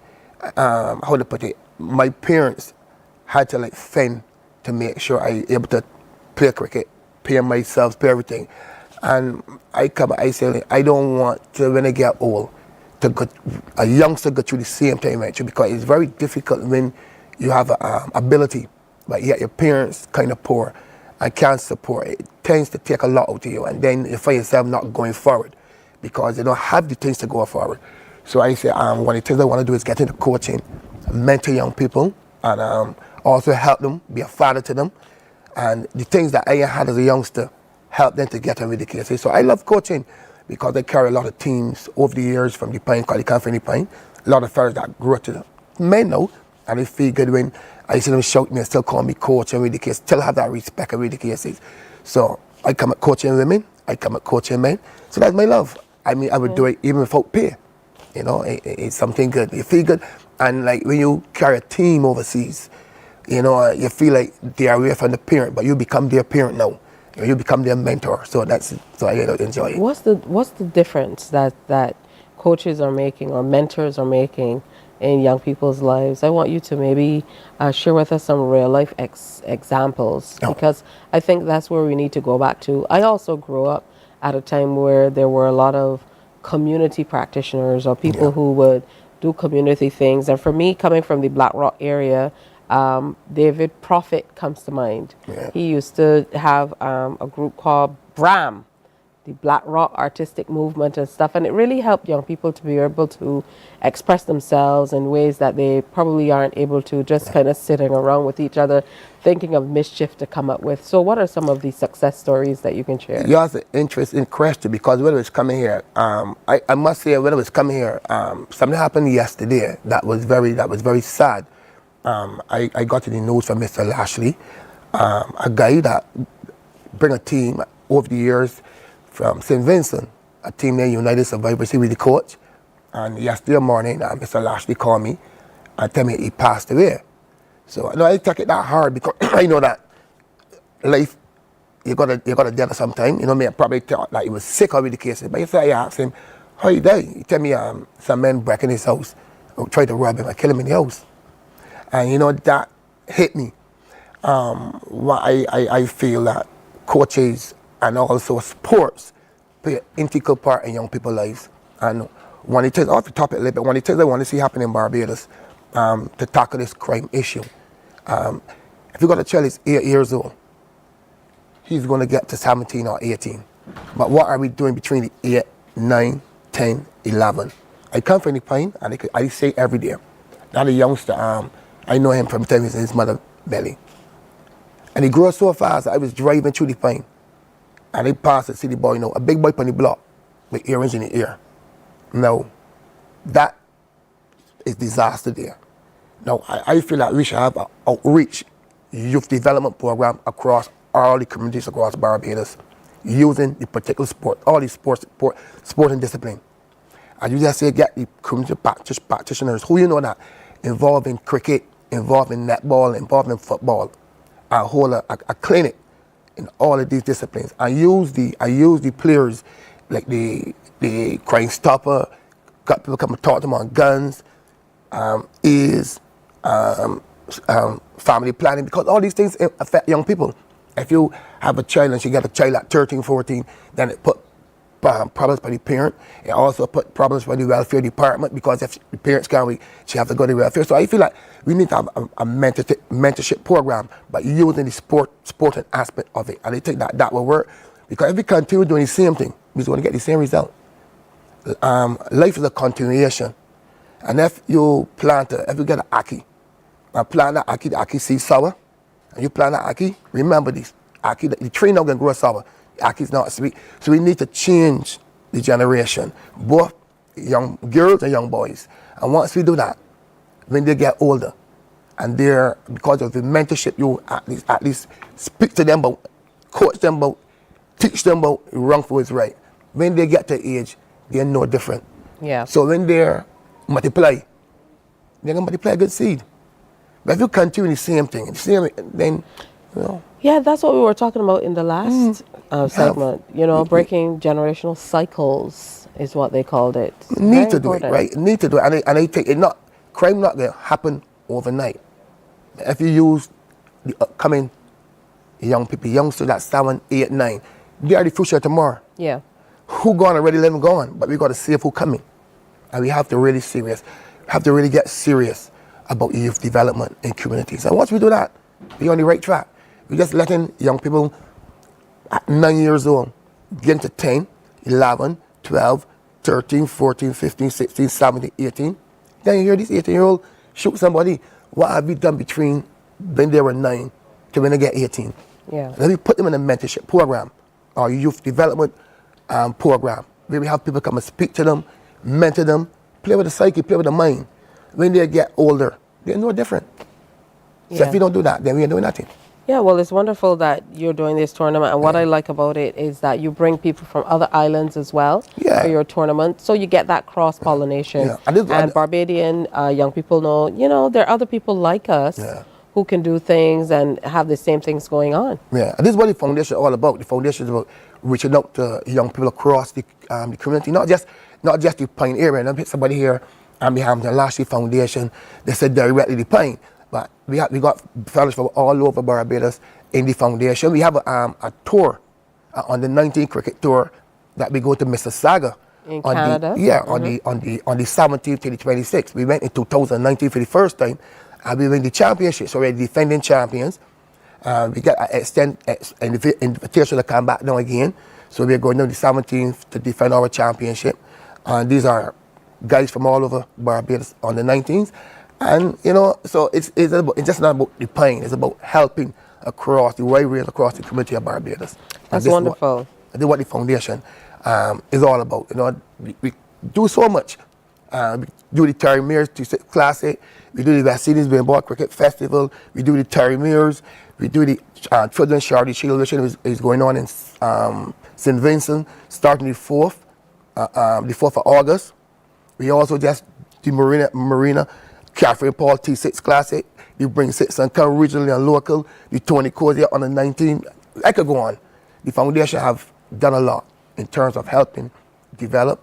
How to put it? My parents had to fend to make sure I able to play cricket, pay myself, pay everything. And I say, I don't want to, when I get old, to go, a youngster go through the same thing I went through, because it's very difficult when you have ability, but yet your parents kind of poor and can't support. It tends to take a lot out of you, and then you find yourself not going forward because they don't have the things to go forward. So I say, one of the things I want to do is get into coaching, mentor young people, and also help them, be a father to them. And the things that I had as a youngster, help them to get on with the cases. So I love coaching because I carry a lot of teams over the years from the Pine, called the Company Pine. A lot of fellas that grew up to men now, and they feel good when I see them shout me and still call me coach and with the case, still have that respect and with the cases. So I come at coaching women, I come at coaching men. So that's my love. I mean, I would do it even without pay. You know, it's something good. You feel good. And when you carry a team overseas, you know, you feel like they are away from the parent, but you become their parent now. You become their mentor. So I enjoy it. What's the difference that coaches are making or mentors are making in young people's lives? I want you to maybe share with us some real life examples, because I think that's where we need to go back to. I also grew up at a time where there were a lot of community practitioners or people who would do community things. And for me, coming from the Black Rock area, David Prophet comes to mind. He used to have a group called BRAM, the Black Rock Artistic Movement and stuff, and it really helped young people to be able to express themselves in ways that they probably aren't able to, just kind of sitting around with each other thinking of mischief to come up with. So what are some of the success stories that you can share? You have an interesting question, because when I was coming here, I must say, when I was coming here, something happened yesterday that was very sad. I got the news from Mr. Lashley, a guy that bring a team over the years from St. Vincent, a team named United Survivors. He was the coach. And yesterday morning, Mr. Lashley called me and tell me he passed away. So I took it that hard, because I know that life, you gotta deal with sometime. You know me, I probably thought that he was sick of the case. But if I asked him how he died, he tell me some men break in his house, tried to rob him and kill him in the house. And you know, that hit me. I feel that coaches and also sports play an integral part in young people's lives. And one of the things, off the topic a little bit, one of the things I want to see happen in Barbados to tackle this crime issue. If you got a child is 8 years old, he's going to get to 17 or 18. But what are we doing between the 8, 9, 10, 11? I come from the Pine, and I say every day. Now the youngster, I know him from the time he's in his mother's belly. And he grew up so fast, I was driving through the Pine, and I passed a city boy, you know, a big boy on the block with earrings in the ear. Now, that is disaster there. Now, I feel that we should have an outreach youth development program across all the communities across Barbados, using the particular sport, all these sporting discipline. And you just say, get the community practitioners who you know that involved in cricket, involved in netball, involved in football, and hold a clinic in all of these disciplines. I use the players like the Crime Stopper, got people come and talk to them on guns, family planning, because all these things affect young people. If you have a child and she got a child at 13, 14, then it put problems for the parent. It also put problems for the welfare department, because if the parents can't wait, she have to go to welfare. So I feel like we need to have a mentorship program, but using the sporting aspect of it. And I think that will work, because if we continue doing the same thing, we're going to get the same result. Life is a continuation. And if you if you get an ackee, and plant that ackee, the ackee seed sour, and you plant that ackee, remember this, ackee, the tree not going to grow sour. The ackee is not sweet. So we need to change the generation, both young girls and young boys. And once we do that, when they get older, and they're, because of the mentorship, you at least speak to them about, coach them about, teach them about wrongful is right. When they get to age, they're no different. Yeah. So when they're multiply, they're going to multiply a good seed. But if you continue the same thing, then, you know. Yeah, that's what we were talking about in the last segment. You know, breaking generational cycles is what they called it. Need to do it, right? Need to do it. And I think crime not going to happen overnight. If you use the upcoming young people, youngsters that 7, 8, 9, they are the future tomorrow. Yeah. Who gone already, let them go on. But we got to see who coming. And we have to really get serious about youth development in communities. And once we do that, we're on the right track. We're just letting young people at 9 years old get into 10, 11, 12, 13, 14, 15, 16, 17, 18. Then you hear this 18-year-old shoot somebody. What have we done between when they were 9 to when they get 18? Yeah. Then we put them in a mentorship program, or youth development program, where we have people come and speak to them, mentor them, play with the psyche, play with the mind. When they get older, they're no different. So if we don't do that, then we ain't doing nothing. Yeah, well, it's wonderful that you're doing this tournament. And what I like about it is that you bring people from other islands as well for your tournament. So you get that cross-pollination. Yeah. And Barbadian young people know, you know, there are other people like us who can do things and have the same things going on. Yeah, and this is what the foundation is all about. The foundation is about reaching out to young people across the community, not just the Pine area. And I met somebody here on behalf of the Lashley Foundation. They said directly the Pine. But we got fellows from all over Barbados in the foundation. We have a tour on the 19 cricket tour that we go to Mississauga. In Canada? On the 17th to the 26th. We went in 2019 for the first time, and we win the championship. So we're defending champions. We get an invitation to come back now again. So we're going on the 17th to defend our championship. And these are guys from all over Barbados on the 19th. And, you know, so it's just not about the playing. It's about helping across the wide rail, across the community of Barbados. That's wonderful. That's what the foundation is all about. You know, we do so much. We do the Terry Mears T6 Classic. We do the West Indies Baseball Cricket Festival. We do the Terry Mears. We do the Children's Charity Shield, which is going on in St. Vincent, starting the 4th of August. We also just the Marina Cafe Paul T6 Classic. We bring 6 and come regionally and local. The Tony Cozier on the 19th. I could go on. The foundation have done a lot in terms of helping develop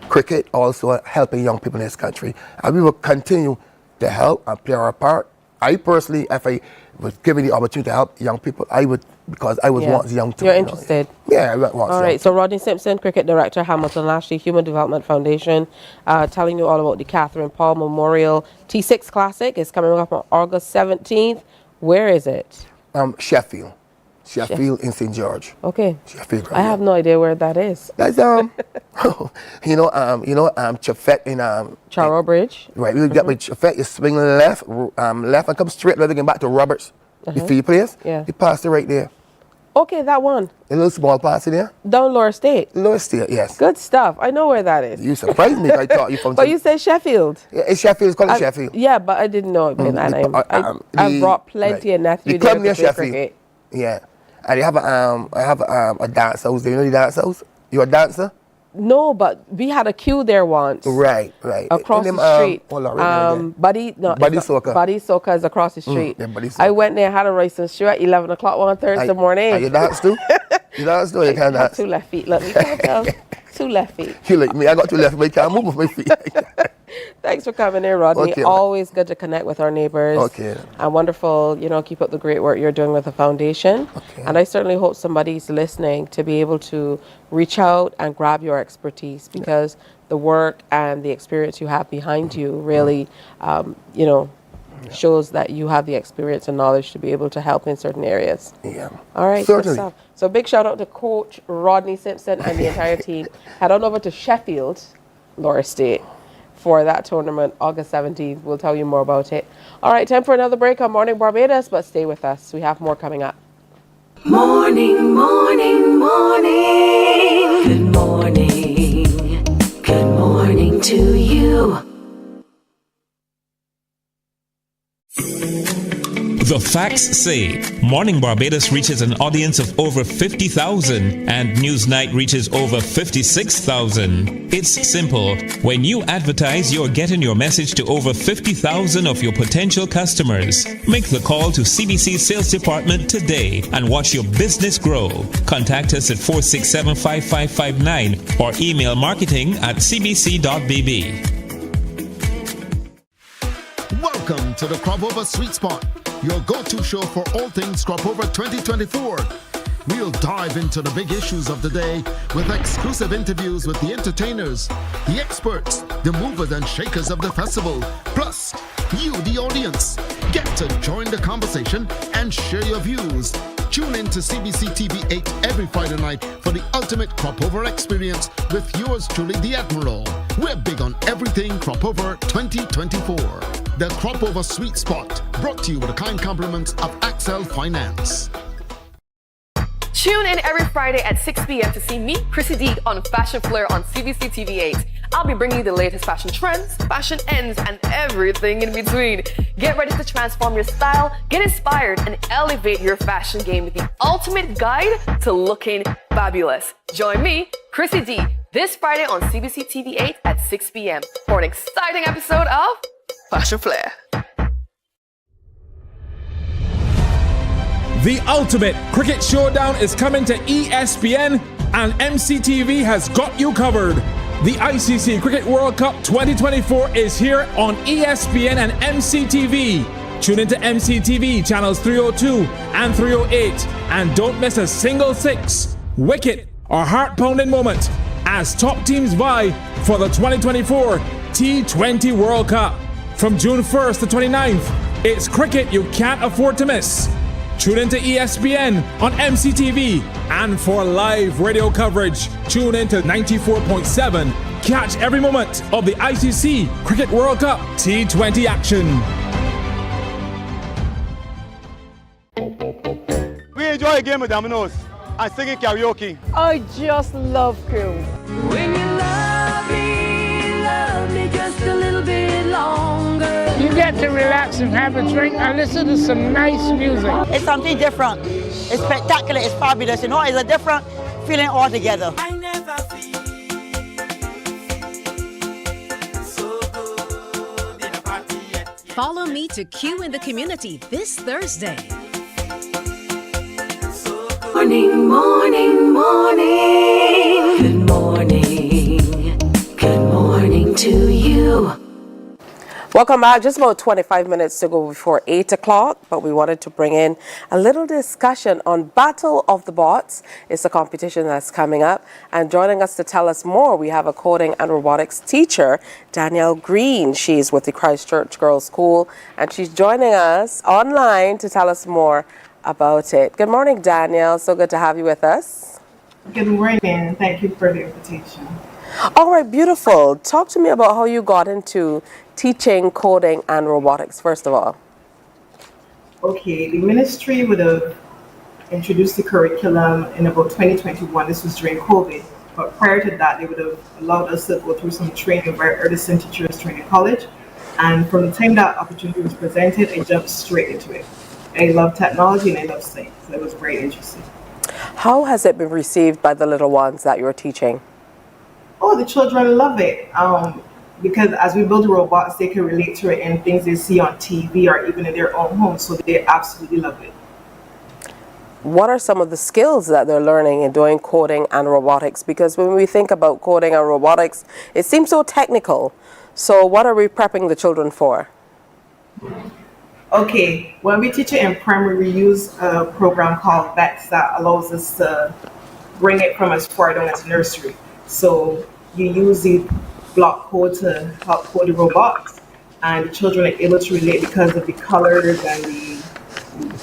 cricket, also helping young people in this country. And we will continue to help and play our part. I personally, if I was given the opportunity to help young people, I would, because I was once young too. You're interested? Yeah, I was once All right, so Rodney Simpson, Cricket Director, Hamilton Lashley Human Development Foundation, telling you all about the Catherine Paul Memorial T6 Classic. It's coming up on August 17th. Where is it? Sheffield in St. George. Okay. Sheffield. I have no idea where that is. That's Chafet in Charro Bridge. Right. We get with Chafet. You swing left and come straight, rather than back to Roberts, the field place. Yeah. You pass it right there. Okay, that one. A little small pass in there. Down Lower State. Lower State, yes. Good stuff. I know where that is. You surprised me. I thought you from. But you said Sheffield. Yeah, it's Sheffield. It's called Sheffield. Yeah, but I didn't know it. I brought plenty of nephew the there club near to play Sheffield. cricket. Yeah. And I have a dance house. Do you know the dance house? You a dancer? No, but we had a queue there once. Right. Across the street. Buddy Soca. Buddy Soca is across the street. Yeah, Buddy Soca. I went there, had a racing show at 11 o'clock one Thursday morning. And you dance too? You dance too? You can't dance? 2 left feet. Let me tell you. 2 left feet. You like me? I got 2 left feet, but I can't move with my feet. Thanks for coming in, Rodney. Okay, always good to connect with our neighbors. Okay. And wonderful, keep up the great work you're doing with the foundation. Okay. And I certainly hope somebody's listening to be able to reach out and grab your expertise, because the work and the experience you have behind you really, shows that you have the experience and knowledge to be able to help in certain areas. Yeah. All right. Certainly. Good stuff. So big shout out to Coach Rodney Simpson and the entire team. Head on over to Sheffield, Lower State, for that tournament, August 17th. We'll tell you more about it. All right, time for another break on Morning Barbados, but stay with us. We have more coming up. Morning, morning, morning. Good morning. Good morning to you. The facts say Morning Barbados reaches an audience of over 50,000 and Newsnight reaches over 56,000. It's simple. When you advertise, you're getting your message to over 50,000 of your potential customers. Make the call to CBC Sales Department today and watch your business grow. Contact us at 467-5559 or email marketing@cbc.bb. Welcome to the Cropover Sweet Spot, your go-to show for all things Cropover 2024. We'll dive into the big issues of the day with exclusive interviews with the entertainers, the experts, the movers and shakers of the festival, plus you, the audience. Get to join the conversation and share your views. Tune in to CBC TV 8 every Friday night for the ultimate Cropover experience with yours truly, the Admiral. We're big on everything Cropover 2024. The Cropover Sweet Spot, brought to you with a kind compliments of Axel Finance. Tune in every Friday at 6 p.m. to see me, Chrissy D, on Fashion Flair on CBC TV 8. I'll be bringing you the latest fashion trends, fashion ends, and everything in between. Get ready to transform your style, get inspired, and elevate your fashion game with the ultimate guide to looking fabulous. Join me, Chrissy D, this Friday on CBC TV 8 at 6 p.m. for an exciting episode of Fashion Flair. The ultimate cricket showdown is coming to ESPN, and MCTV has got you covered. The ICC Cricket World Cup 2024 is here on ESPN and MCTV. Tune into MCTV channels 302 and 308, and don't miss a single six, wicket, or heart-pounding moment. as top teams vie for the 2024 T20 World Cup. From June 1st to 29th, it's cricket you can't afford to miss. Tune into ESPN on MCTV, and for live radio coverage, tune into 94.7. Catch every moment of the ICC Cricket World Cup T20 action. We enjoy a game of dominoes and singing karaoke. I just love crew. When you love me just a little bit longer. You get to relax and have a drink and listen to some nice music. It's something different. It's spectacular. It's fabulous. You know, it's a different feeling altogether. I never feel so good in a party yet. Follow me to Q in the Community this Thursday. Morning, morning, morning. Good morning. Good morning to you. Welcome back. Just about 25 minutes to go before 8 o'clock, but we wanted to bring in a little discussion on Battle of the Bots. It's a competition that's coming up. And joining us to tell us more, we have a coding and robotics teacher, Danielle Green. She's with the Christchurch Girls School, and she's joining us online to tell us more about it. Good morning, Danielle. So good to have you with us. Good morning. Thank you for the invitation. All right, beautiful. Talk to me about how you got into teaching coding and robotics, first of all. Okay, the ministry would have introduced the curriculum in about 2021. This was during COVID. But prior to that, they would have allowed us to go through some training by Edison Teachers Training College. And from the time that opportunity was presented, I jumped straight into it. I love technology and I love science. So it was very interesting. How has it been received by the little ones that you're teaching? Oh, the children love it. Because as we build robots, they can relate to it in things they see on TV or even in their own homes. So they absolutely love it. What are some of the skills that they're learning in doing coding and robotics? Because when we think about coding and robotics, it seems so technical. So what are we prepping the children for? Okay, when we teach it in primary, we use a program called VEX that allows us to bring it from as far down as nursery. So you use the block code to help code the robots, and the children are able to relate because of the colors and the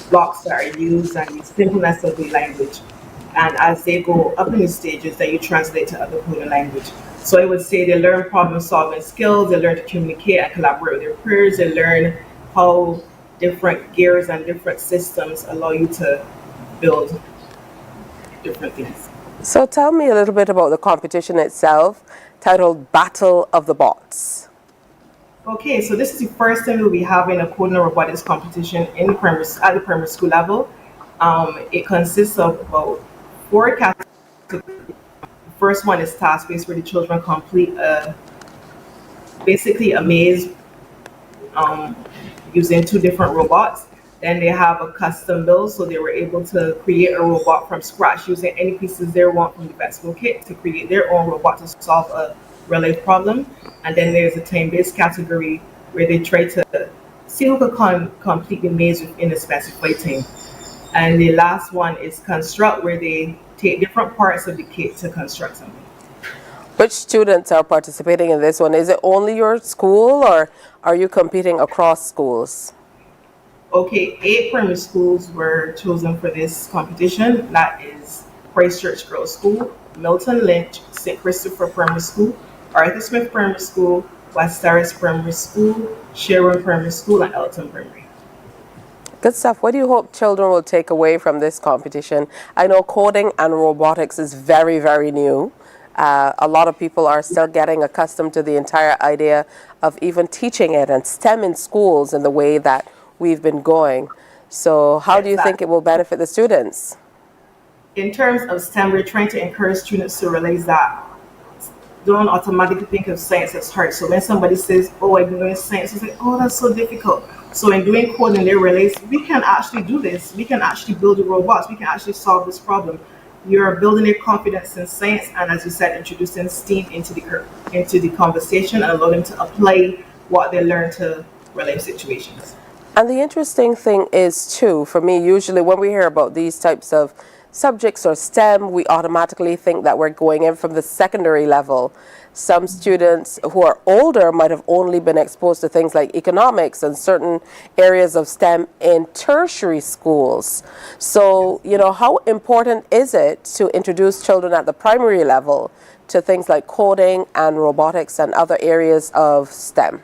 blocks that are used and the simpleness of the language. And as they go up in the stages, then you translate to other coding language. So I would say they learn problem solving skills, they learn to communicate and collaborate with their peers, they learn how different gears and different systems allow you to build different things. So tell me a little bit about the competition itself, titled Battle of the Bots. Okay, so this is the first time we'll be having a coding and robotics competition at the primary school level. It consists of about 4 categories. The first one is task-based, where the children complete basically a maze using 2 different robots. Then they have a custom build, so they were able to create a robot from scratch using any pieces they want from the Bexco kit to create their own robot to solve a real-life problem. And then there's a time-based category where they try to see who can complete the maze within a specified time. And the last one is construct, where they take different parts of the kit to construct something. Which students are participating in this one? Is it only your school, or are you competing across schools? Okay, 8 primary schools were chosen for this competition. That is Christchurch Girls School, Milton Lynch, St. Christopher Primary School, Arthur Smith Primary School, West Terrace Primary School, Sherwin Primary School, and Elton Primary. Good stuff. What do you hope children will take away from this competition? I know coding and robotics is very, very new. A lot of people are still getting accustomed to the entire idea of even teaching it and STEM in schools in the way that we've been going. So how do you think it will benefit the students? In terms of STEM, we're trying to encourage students to realize that don't automatically think of science as hard. So when somebody says, oh, I've been doing science, it's like, oh, that's so difficult. So in doing coding, they realize we can actually do this. We can actually build the robots. We can actually solve this problem. You're building their confidence in science, and as you said, introducing STEAM into the conversation and allow them to apply what they learn to real-life situations. And the interesting thing is, too, for me, usually when we hear about these types of subjects or STEM, we automatically think that we're going in from the secondary level. Some students who are older might have only been exposed to things like economics and certain areas of STEM in tertiary schools. So, you know, how important is it to introduce children at the primary level to things like coding and robotics and other areas of STEM?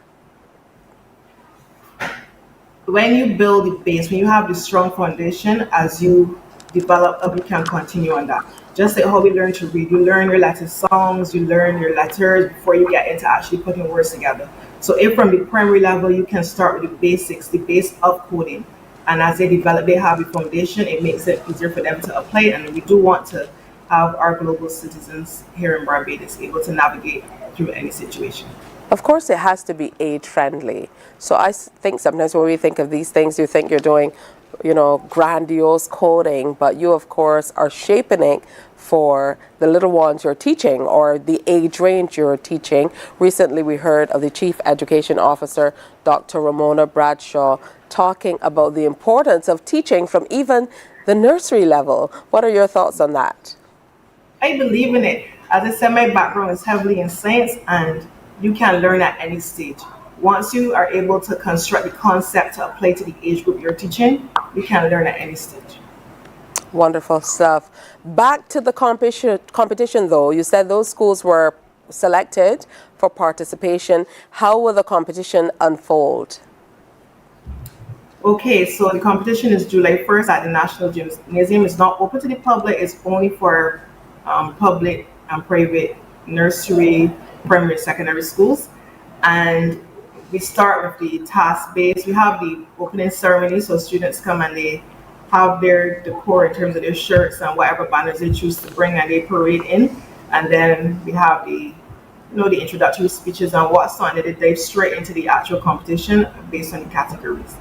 When you build the base, when you have the strong foundation, as you develop, you can continue on that. Just like how we learn to read, you learn your Latin songs, you learn your letters before you get into actually putting words together. So if from the primary level, you can start with the basics, the base of coding. And as they develop, they have the foundation, it makes it easier for them to apply. And we do want to have our global citizens here in Barbados able to navigate through any situation. Of course, it has to be age-friendly. So I think sometimes when we think of these things, you think you're doing, you know, grandiose coding, but you, of course, are shaping it for the little ones you're teaching or the age range you're teaching. Recently, we heard of the Chief Education Officer, Dr. Ramona Bradshaw, talking about the importance of teaching from even the nursery level. What are your thoughts on that? I believe in it. As I said, my background is heavily in science, and you can learn at any stage. Once you are able to construct the concept to apply to the age group you're teaching, you can learn at any stage. Wonderful stuff. Back to the competition though, you said those schools were selected for participation. How will the competition unfold? Okay, so the competition is July 1st at the National Gymnasium. It's not open to the public, it's only for public and private nursery, primary, secondary schools. And we start with the task base. We have the opening ceremony, so students come and they have their decor in terms of their shirts and whatever banners they choose to bring, and they parade in. And then we have the introductory speeches and what's on it. They dive straight into the actual competition based on the categories.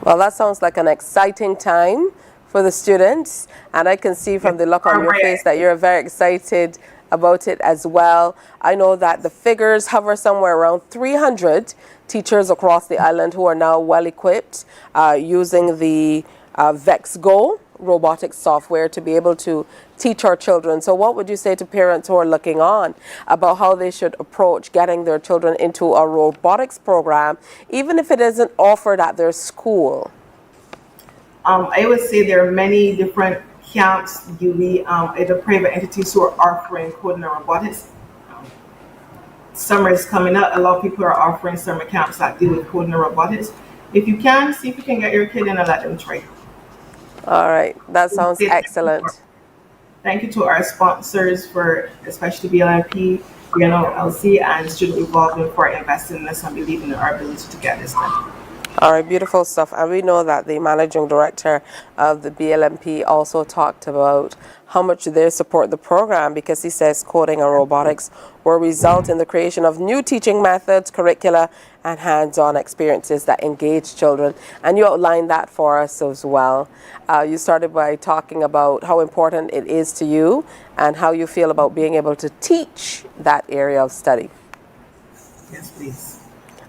Well, that sounds like an exciting time for the students, and I can see from the look on your face that you're very excited about it as well. I know that the figures hover somewhere around 300 teachers across the island who are now well equipped using the VexGo robotics software to be able to teach our children. So what would you say to parents who are looking on about how they should approach getting their children into a robotics program, even if it isn't offered at their school? I would say there are many different camps, either private entities who are offering coding and robotics. Summer is coming up. A lot of people are offering summer camps that deal with coding and robotics. If you can, see if you can get your kid in and let them try. All right, that sounds excellent. Thank you to our sponsors, for especially BLMP, LC, and Student Revolving for investing in us and believing in our ability to get this done. All right, beautiful stuff. And we know that the managing director of the BLMP also talked about how much they support the program, because he says coding and robotics will result in the creation of new teaching methods, curricula, and hands-on experiences that engage children. And you outlined that for us as well. You started by talking about how important it is to you and how you feel about being able to teach that area of study. Yes, please.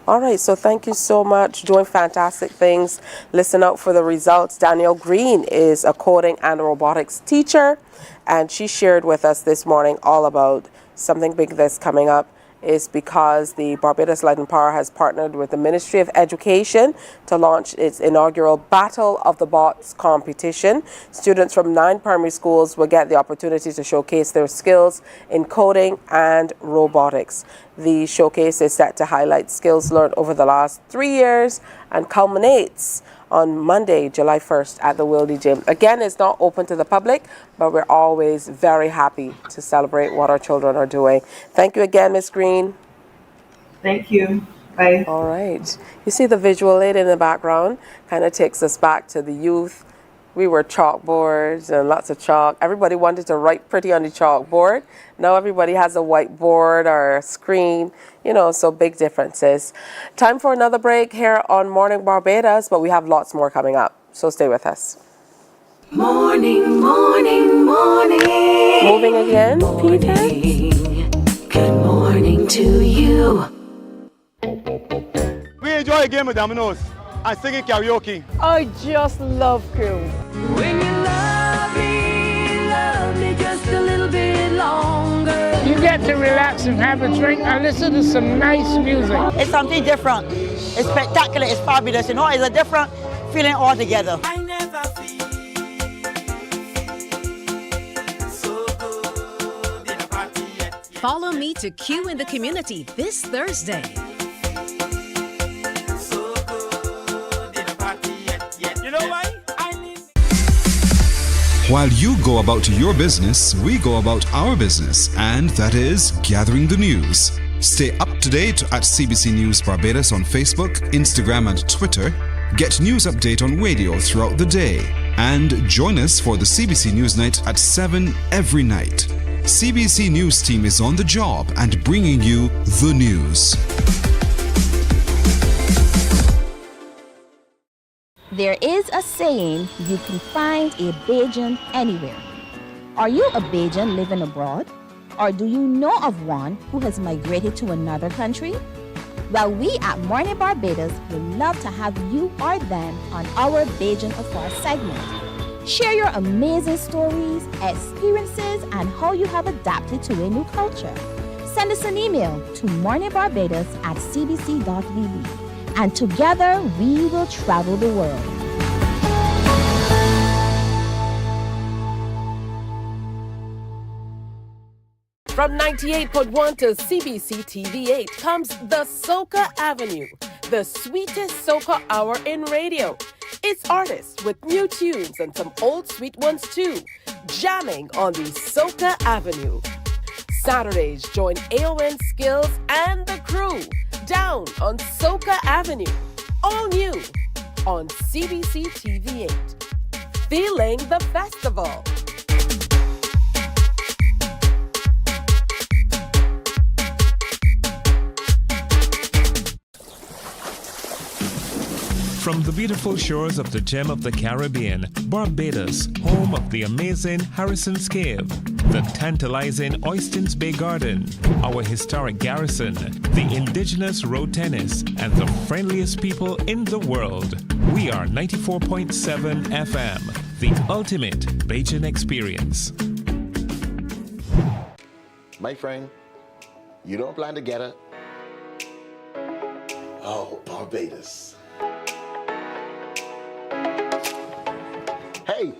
All right, so thank you so much. Doing fantastic things. Listen out for the results. Danielle Green is a coding and robotics teacher, and she shared with us this morning all about something big that's coming up. Is because the Barbados Light and Power has partnered with the Ministry of Education to launch its inaugural Battle of the Bots competition. Students from 9 primary schools will get the opportunity to showcase their skills in coding and robotics. The showcase is set to highlight skills learned over the last 3 years and culminates on Monday, July 1st at the Wildy Gym. Again, it's not open to the public, but we're always very happy to celebrate what our children are doing. Thank you again, Ms. Green. Thank you. Bye. All right. You see the visual aid in the background kind of takes us back to the youth. We were chalkboards and lots of chalk. Everybody wanted to write pretty on the chalkboard. Now everybody has a whiteboard or a screen, so big differences. Time for another break here on Morning Barbados, but we have lots more coming up. So stay with us. Morning, morning, morning. Moving again, Peter. Good morning to you. We enjoy a game of dominoes and singing karaoke. I just love crew. When you love get to relax and have a drink and listen to some nice music. It's something different. It's spectacular. It's fabulous. You know, it's a different feeling altogether. Follow me to Q in the Community this Thursday. You know why? While you go about your business, we go about our business, and that is gathering the news. Stay up to date at CBC News Barbados on Facebook, Instagram, and Twitter. Get news update on radio throughout the day. And join us for the CBC News Night at 7 every night. CBC News team is on the job and bringing you the news. There is a saying, you can find a Bajan anywhere. Are you a Bajan living abroad? Or do you know of one who has migrated to another country? Well, we at Mornin Barbados would love to have you or them on our Bajan Affair segment. Share your amazing stories, experiences, and how you have adapted to a new culture. Send us an email to morninbarbados@cbc.vb, and together we will travel the world. From 98.1 to CBC TV8 comes the Soca Avenue, the sweetest soca hour in radio. It's artists with new tunes and some old sweet ones too, jamming on the Soca Avenue. Saturdays, join AON Skills and the crew down on Soca Avenue. All new on CBC TV8. Feeling the festival. From the beautiful shores of the gem of the Caribbean, Barbados, home of the amazing Harrison's Cave, the tantalizing Oystins Bay Garden, our historic garrison, the indigenous road tennis, and the friendliest people in the world. We are 94.7 FM, the ultimate Bajan experience. My friend, you don't plan to get it? Oh, Barbados. Hey,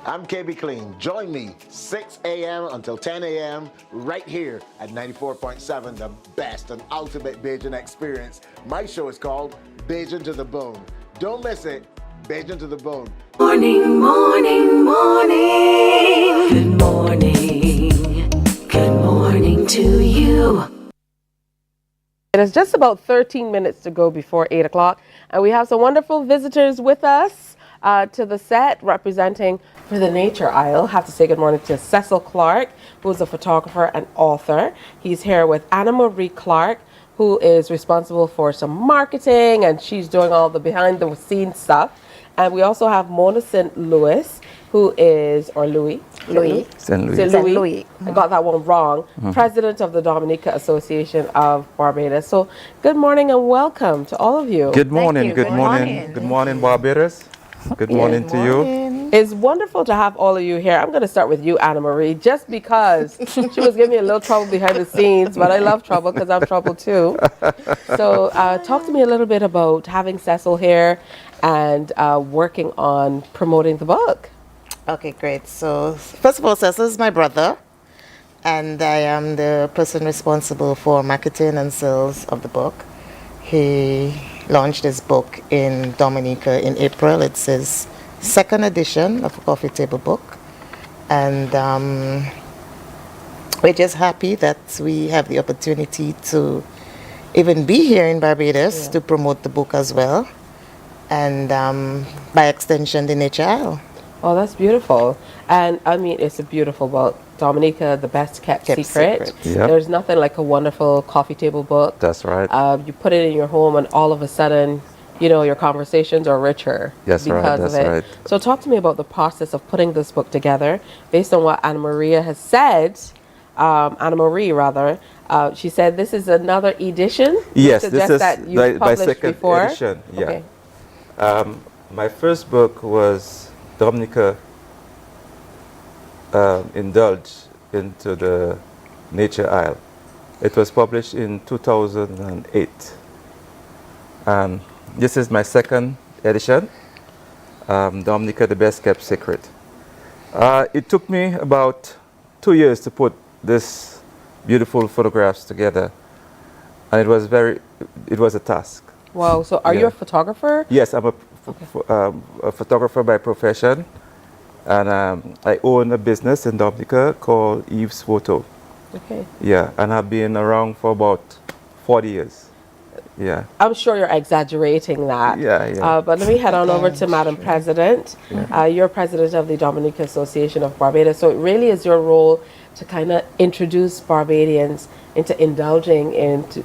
I'm KB Clean. Join me 6 a.m. until 10 a.m. right here at 94.7, the best and ultimate Bajan experience. My show is called Bajan to the Bone. Don't miss it. Bajan to the Bone. Morning, morning, morning. Good morning. Good morning to you. It is just about 13 minutes to go before 8 o'clock, and we have some wonderful visitors with us to the set representing for the Nature Aisle. Have to say good morning to Cecil Clark, who is a photographer and author. He's here with Anna Marie Clark, who is responsible for some marketing, and she's doing all the behind the scenes stuff. And we also have Mona St. Louis, who is, or Louis. St. Louis. St. Louis. I got that one wrong. President of the Dominica Association of Barbados. So good morning and welcome to all of you. Good morning, good morning. Good morning, Barbados. Good morning to you. It's wonderful to have all of you here. I'm going to start with you, Anna Marie, just because she was giving me a little trouble behind the scenes, but I love trouble because I'm trouble too. So talk to me a little bit about having Cecil here and working on promoting the book. Okay, great. So first of all, Cecil is my brother, and I am the person responsible for marketing and sales of the book. He launched his book in Dominica in April. It's his second edition of a coffee table book. And we're just happy that we have the opportunity to even be here in Barbados to promote the book as well. And by extension, the Nature Aisle. Oh, that's beautiful. And I mean, it's a beautiful book. Dominica, the best kept secret. Yep. There's nothing like a wonderful coffee table book. That's right. You put it in your home and all of a sudden, you know, your conversations are richer because of it. Right. So talk to me about the process of putting this book together based on what Anna Maria has said. Anna Marie, rather. She said this is another edition. Yes, this is that you've my published second before. edition. Yeah. Okay. My first book was Dominica indulged into the Nature Isle. It was published in 2008. And this is my second edition, Dominica, the Best Kept Secret. It took me about 2 years to put this beautiful photographs together, and it was a task. Wow, so are you a photographer? Yes, I'm a photographer by profession, and I own a business in Dominica called Eve's Photo. Okay. Yeah, and I've been around for about 40 years. Yeah. I'm sure you're exaggerating that. Yeah. But let me head on over to Madam President. You're president of the Dominica Association of Barbados. So it really is your role to kind of introduce Barbadians into indulging into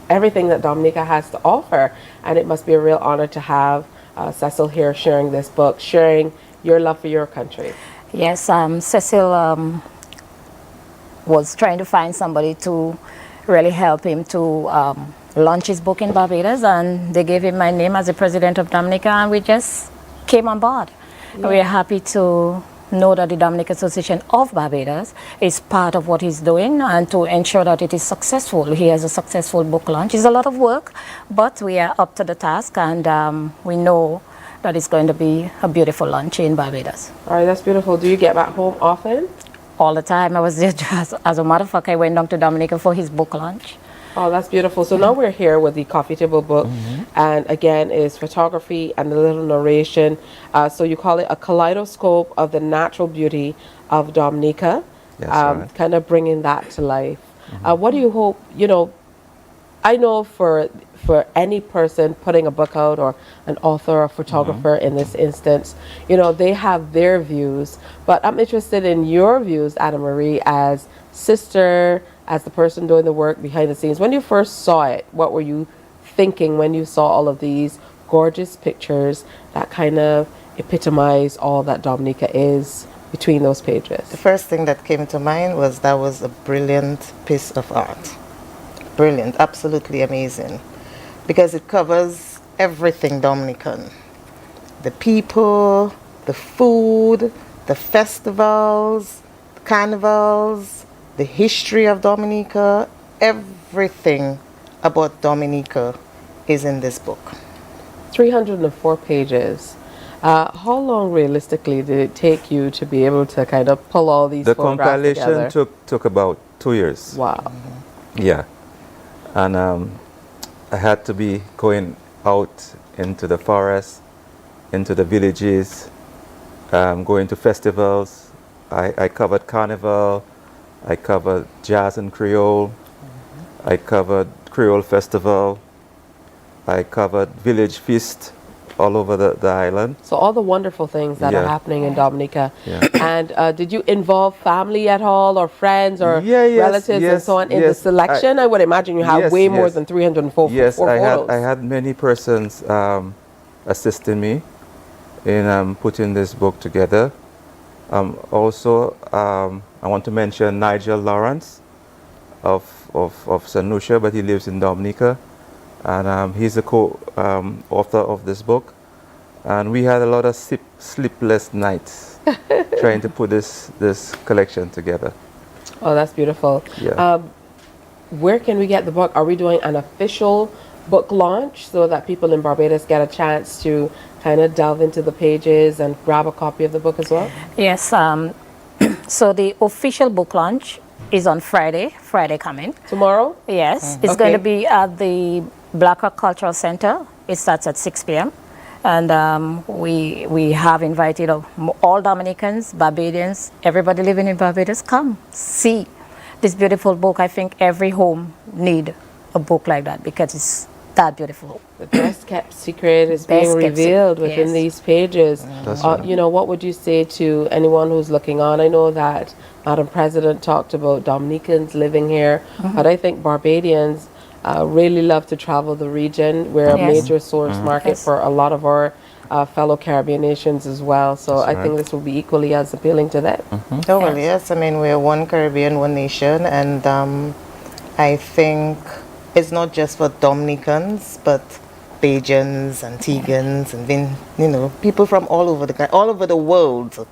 everything that Dominica has to offer. And it must be a real honor to have Cecil here sharing this book, sharing your love for your country. Yes, Cecil was trying to find somebody to really help him to launch his book in Barbados, and they gave him my name as the president of Dominica, and we just came on board. Yeah. We are happy to know that the Dominica Association of Barbados is part of what he's doing and to ensure that it is successful. He has a successful book launch. It's a lot of work, but we are up to the task, and we know that it's going to be a beautiful launch in Barbados. All right, that's beautiful. Do you get back home often? All the time. I was there just, as a matter of fact, I went down to Dominica for his book launch. Oh, that's beautiful. So now we're here with the coffee table book, and again is photography and a little narration. So you call it a kaleidoscope of the natural beauty of Dominica, Yes, kind of bringing that to life. What do you hope, I know for any person putting a book out, or an author or photographer in this instance, they have their views, but I'm interested in your views, Anna Marie, as sister, as the person doing the work behind the scenes. When you first saw it, what were you thinking when you saw all of these gorgeous pictures that kind of epitomize all that Dominica is between those pages? The first thing that came to mind was that was a brilliant piece of art. Brilliant, absolutely amazing. Because it covers everything Dominican. The people, the food, the festivals, the carnivals, the history of Dominica, everything about Dominica is in this book. 304 pages. How long realistically did it take you to be able to kind of pull all these photographs together? The compilation took about 2 years. Wow. Yeah. And I had to be going out into the forest, into the villages, going to festivals. I covered Carnival, I covered Jazz and Creole, I covered Creole Festival, I covered Village Feast all over the island. So all the wonderful things that are happening in Dominica. Yeah. And did you involve family at all, or friends, or relatives and so on in the selection? I would imagine you have way more than 304 Yes, photos. I had many persons assisting me in putting this book together. Also, I want to mention Nigel Lawrence of St. Lucia, but he lives in Dominica. And he's the co-author of this book. And we had a lot of sleepless nights trying to put this collection together. Oh, that's beautiful. Yeah. Where can we get the book? Are we doing an official book launch so that people in Barbados get a chance to kind of delve into the pages and grab a copy of the book as well? Yes. So the official book launch is on Friday coming. Tomorrow? Yes. It's going to be at the Black Rock Cultural Center. It starts at 6 p.m. And we have invited all Dominicans, Barbadians, everybody living in Barbados, come see this beautiful book. I think every home need a book like that because it's that beautiful. The best kept secret is being revealed within these pages. What would you say to anyone who's looking on? I know that Madam President talked about Dominicans living here, but I think Barbadians really love to travel the region. We're a major source market for a lot of our fellow Caribbean nations as well. So I think this will be equally as appealing to them. Oh, well, yes. I mean, we're one Caribbean, one nation. And I think it's not just for Dominicans, but Bajans, Antiguans, and people from all over the world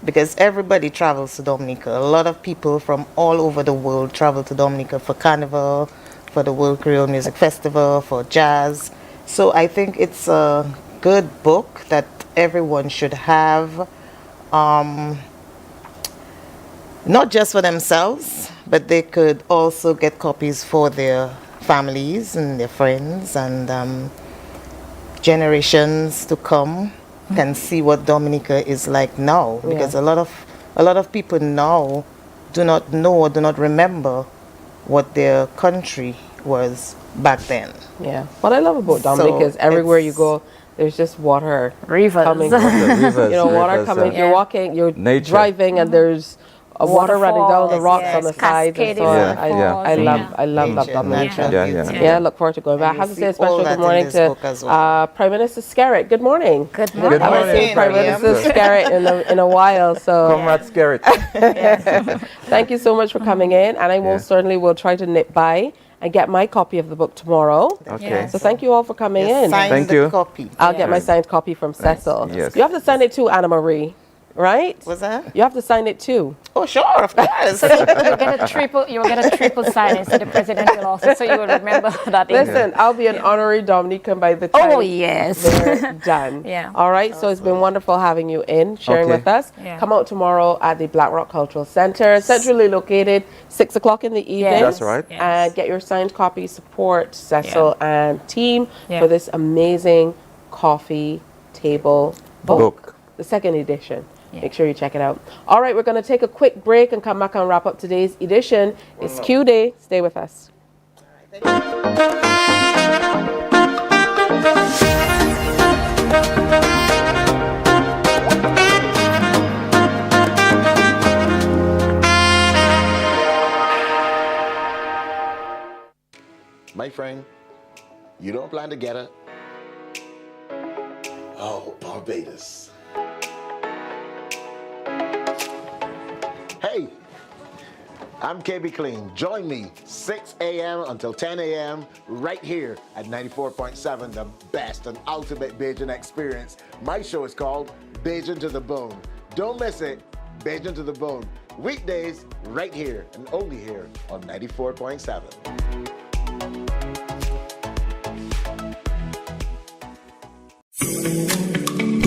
because everybody travels to Dominica. A lot of people from all over the world travel to Dominica for Carnival, for the World Creole Music Festival, for jazz. So I think it's a good book that everyone should have, not just for themselves, but they could also get copies for their families and their friends, and generations to come can see what Dominica is like now, because a lot of people now do not know or do not remember what their country was back then. Yeah. What I love about Dominica is everywhere you go, there's just water rivers coming. Rivers, water coming. You're walking, you're driving, and there's water running down the rocks on the sides and so on. I love that Dominica. Yeah, look forward to going back. I have to say a special good morning to Prime Minister Scarrett. Good morning. Good morning. I haven't seen Prime Minister Scarrett in a while, so Comrade Scarrett. thank you so much for coming in, and I most certainly will try to nip by and get my copy of the book tomorrow. Okay. So thank you all for coming in. Thank you. Copy. I'll get my signed copy from Cecil. Yes. You have to sign it too, Anna Marie, right? What's that? You have to sign it too. Oh, sure, of course. So you'll get a triple sign instead of presidential also, so you will remember that. Listen, I'll be an honorary Dominican by the time they're done. All right, so it's been wonderful having you in, sharing with us. Come out tomorrow at the Black Rock Cultural Center, centrally located, 6 o'clock in the evening. That's right. And get your signed copy, support Cecil and team for this amazing coffee table book. The second edition. Make sure you check it out. All right, we're going to take a quick break and come back and wrap up today's edition. It's Q Day. Stay with us. My friend, you don't plan to get it? Oh, Barbados. Hey, I'm KB Clean. Join me 6 a.m. until 10 a.m. right here at 94.7, the best and ultimate Bajan experience. My show is called Bajan to the Bone. Don't miss it, Bajan to the Bone. Weekdays right here and only here on 94.7.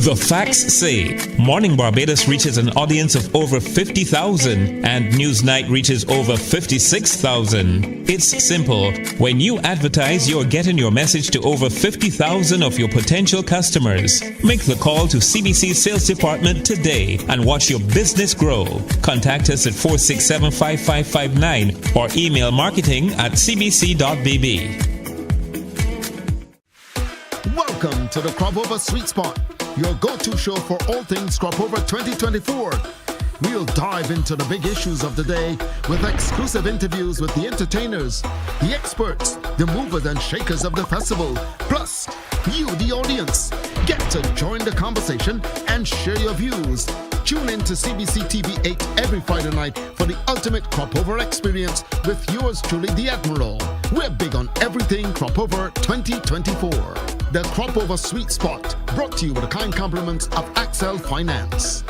The facts say Morning Barbados reaches an audience of over 50,000 and Newsnight reaches over 56,000. It's simple. When you advertise, you're getting your message to over 50,000 of your potential customers. Make the call to CBC Sales Department today and watch your business grow. Contact us at 467-5559 or email marketing@cbc.bb. Welcome to the Crop Over Sweet Spot, your go-to show for all things Crop Over 2024. We'll dive into the big issues of the day with exclusive interviews with the entertainers, the experts, the movers and shakers of the festival, plus you, the audience. Get to join the conversation and share your views. Tune in to CBC TV 8 every Friday night for the ultimate Crop Over experience with yours truly, the Admiral. We're big on everything Crop Over 2024. The Crop Over Sweet Spot, brought to you with the kind compliments of Axel Finance.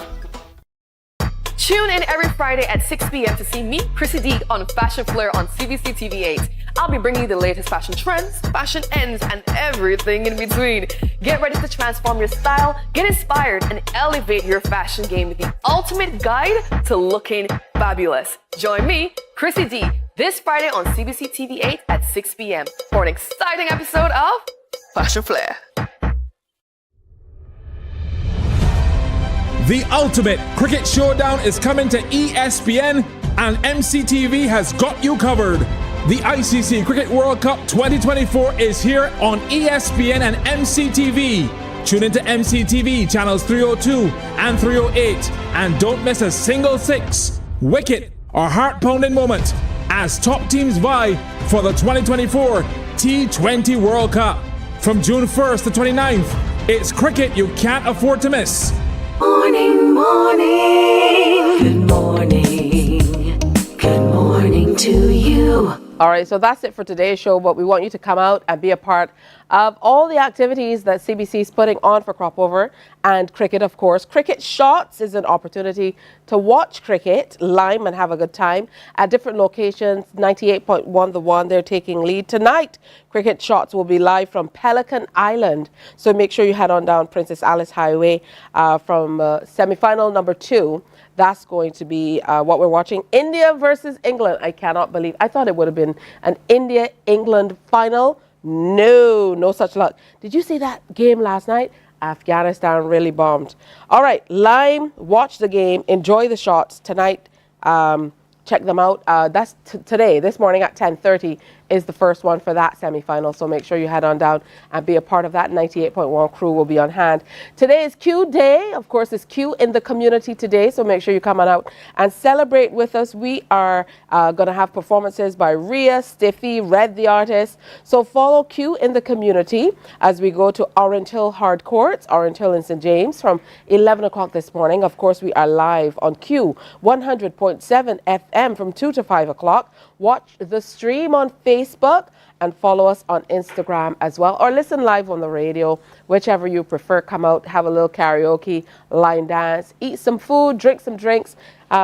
Tune in every Friday at 6 p.m. to see me, Chrissy D, on Fashion Flair on CBC TV 8. I'll be bringing you the latest fashion trends, fashion ends, and everything in between. Get ready to transform your style, get inspired, and elevate your fashion game with the ultimate guide to looking fabulous. Join me, Chrissy D, this Friday on CBC TV 8 at 6 p.m. for an exciting episode of Fashion Flair. The ultimate cricket showdown is coming to ESPN, and MCTV has got you covered. The ICC Cricket World Cup 2024 is here on ESPN and MCTV. Tune into MCTV channels 302 and 308, and don't miss a single six, wicket, or heart-pounding moment as top teams vie for the 2024 T20 World Cup. From June 1st to 29th, it's cricket you can't afford to miss. Morning, morning. Good morning. Good morning to you. All right, so that's it for today's show, but we want you to come out and be a part of all the activities that CBC is putting on for Crop Over and cricket, of course. Cricket Shots is an opportunity to watch cricket live and have a good time at different locations. 98.1 The One, they're taking lead. Tonight, Cricket Shots will be live from Pelican Island, so make sure you head on down Princess Alice Highway from semi-final number 2. That's going to be what we're watching. India versus England. I cannot believe. I thought it would have been an India-England final. No such luck. Did you see that game last night? Afghanistan really bombed. All right, Lime, watch the game. Enjoy the shots tonight. Check them out. That's today, this morning at 10:30 is the first one for that semi-final. So make sure you head on down and be a part of that. 98.1 crew will be on hand. Today is Q Day. Of course, it's Q in the community today. So make sure you come on out and celebrate with us. We are going to have performances by Rhea, Stiffy, Red the Artist. So follow Q in the community as we go to Orange Hill Hard Courts, Orange Hill in St. James from 11 o'clock this morning. Of course, we are live on Q 100.7 FM from 2 to 5 o'clock. Watch the stream on Facebook and follow us on Instagram as well, or listen live on the radio, whichever you prefer. Come out, have a little karaoke, line dance, eat some food, drink some drinks,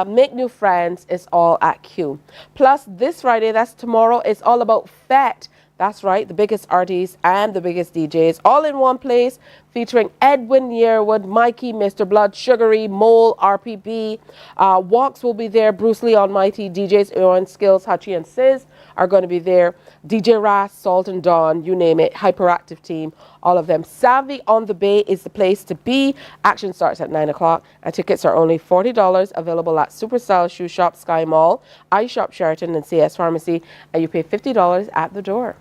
make new friends. It's all at Q. Plus, this Friday, that's tomorrow, it's all about FET. That's right, the biggest artists and the biggest DJs all in one place, featuring Edwin Yearwood, Mikey, Mr. Blood, Sugary, Mole, RPB. Walks will be there, Bruce Lee Almighty, DJs Aaron Skills, Hachi and Sis are going to be there. DJ Ras, Salt and Dawn, you name it, Hyperactive Team, all of them. Savvy on the Bay is the place to be. Action starts at 9 o'clock and tickets are only $40, available at Superstyle Shoe Shop, Sky Mall, iShop Sheraton and CS Pharmacy, and you pay $50 at the door.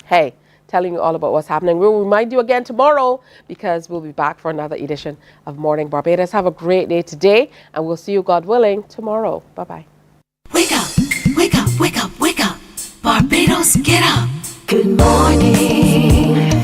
Hey, telling you all about what's happening. We'll remind you again tomorrow because we'll be back for another edition of Morning Barbados. Have a great day today, and we'll see you, God willing, tomorrow. Bye-bye. Wake up, wake up, wake up, wake up. Barbados, get up. Good morning.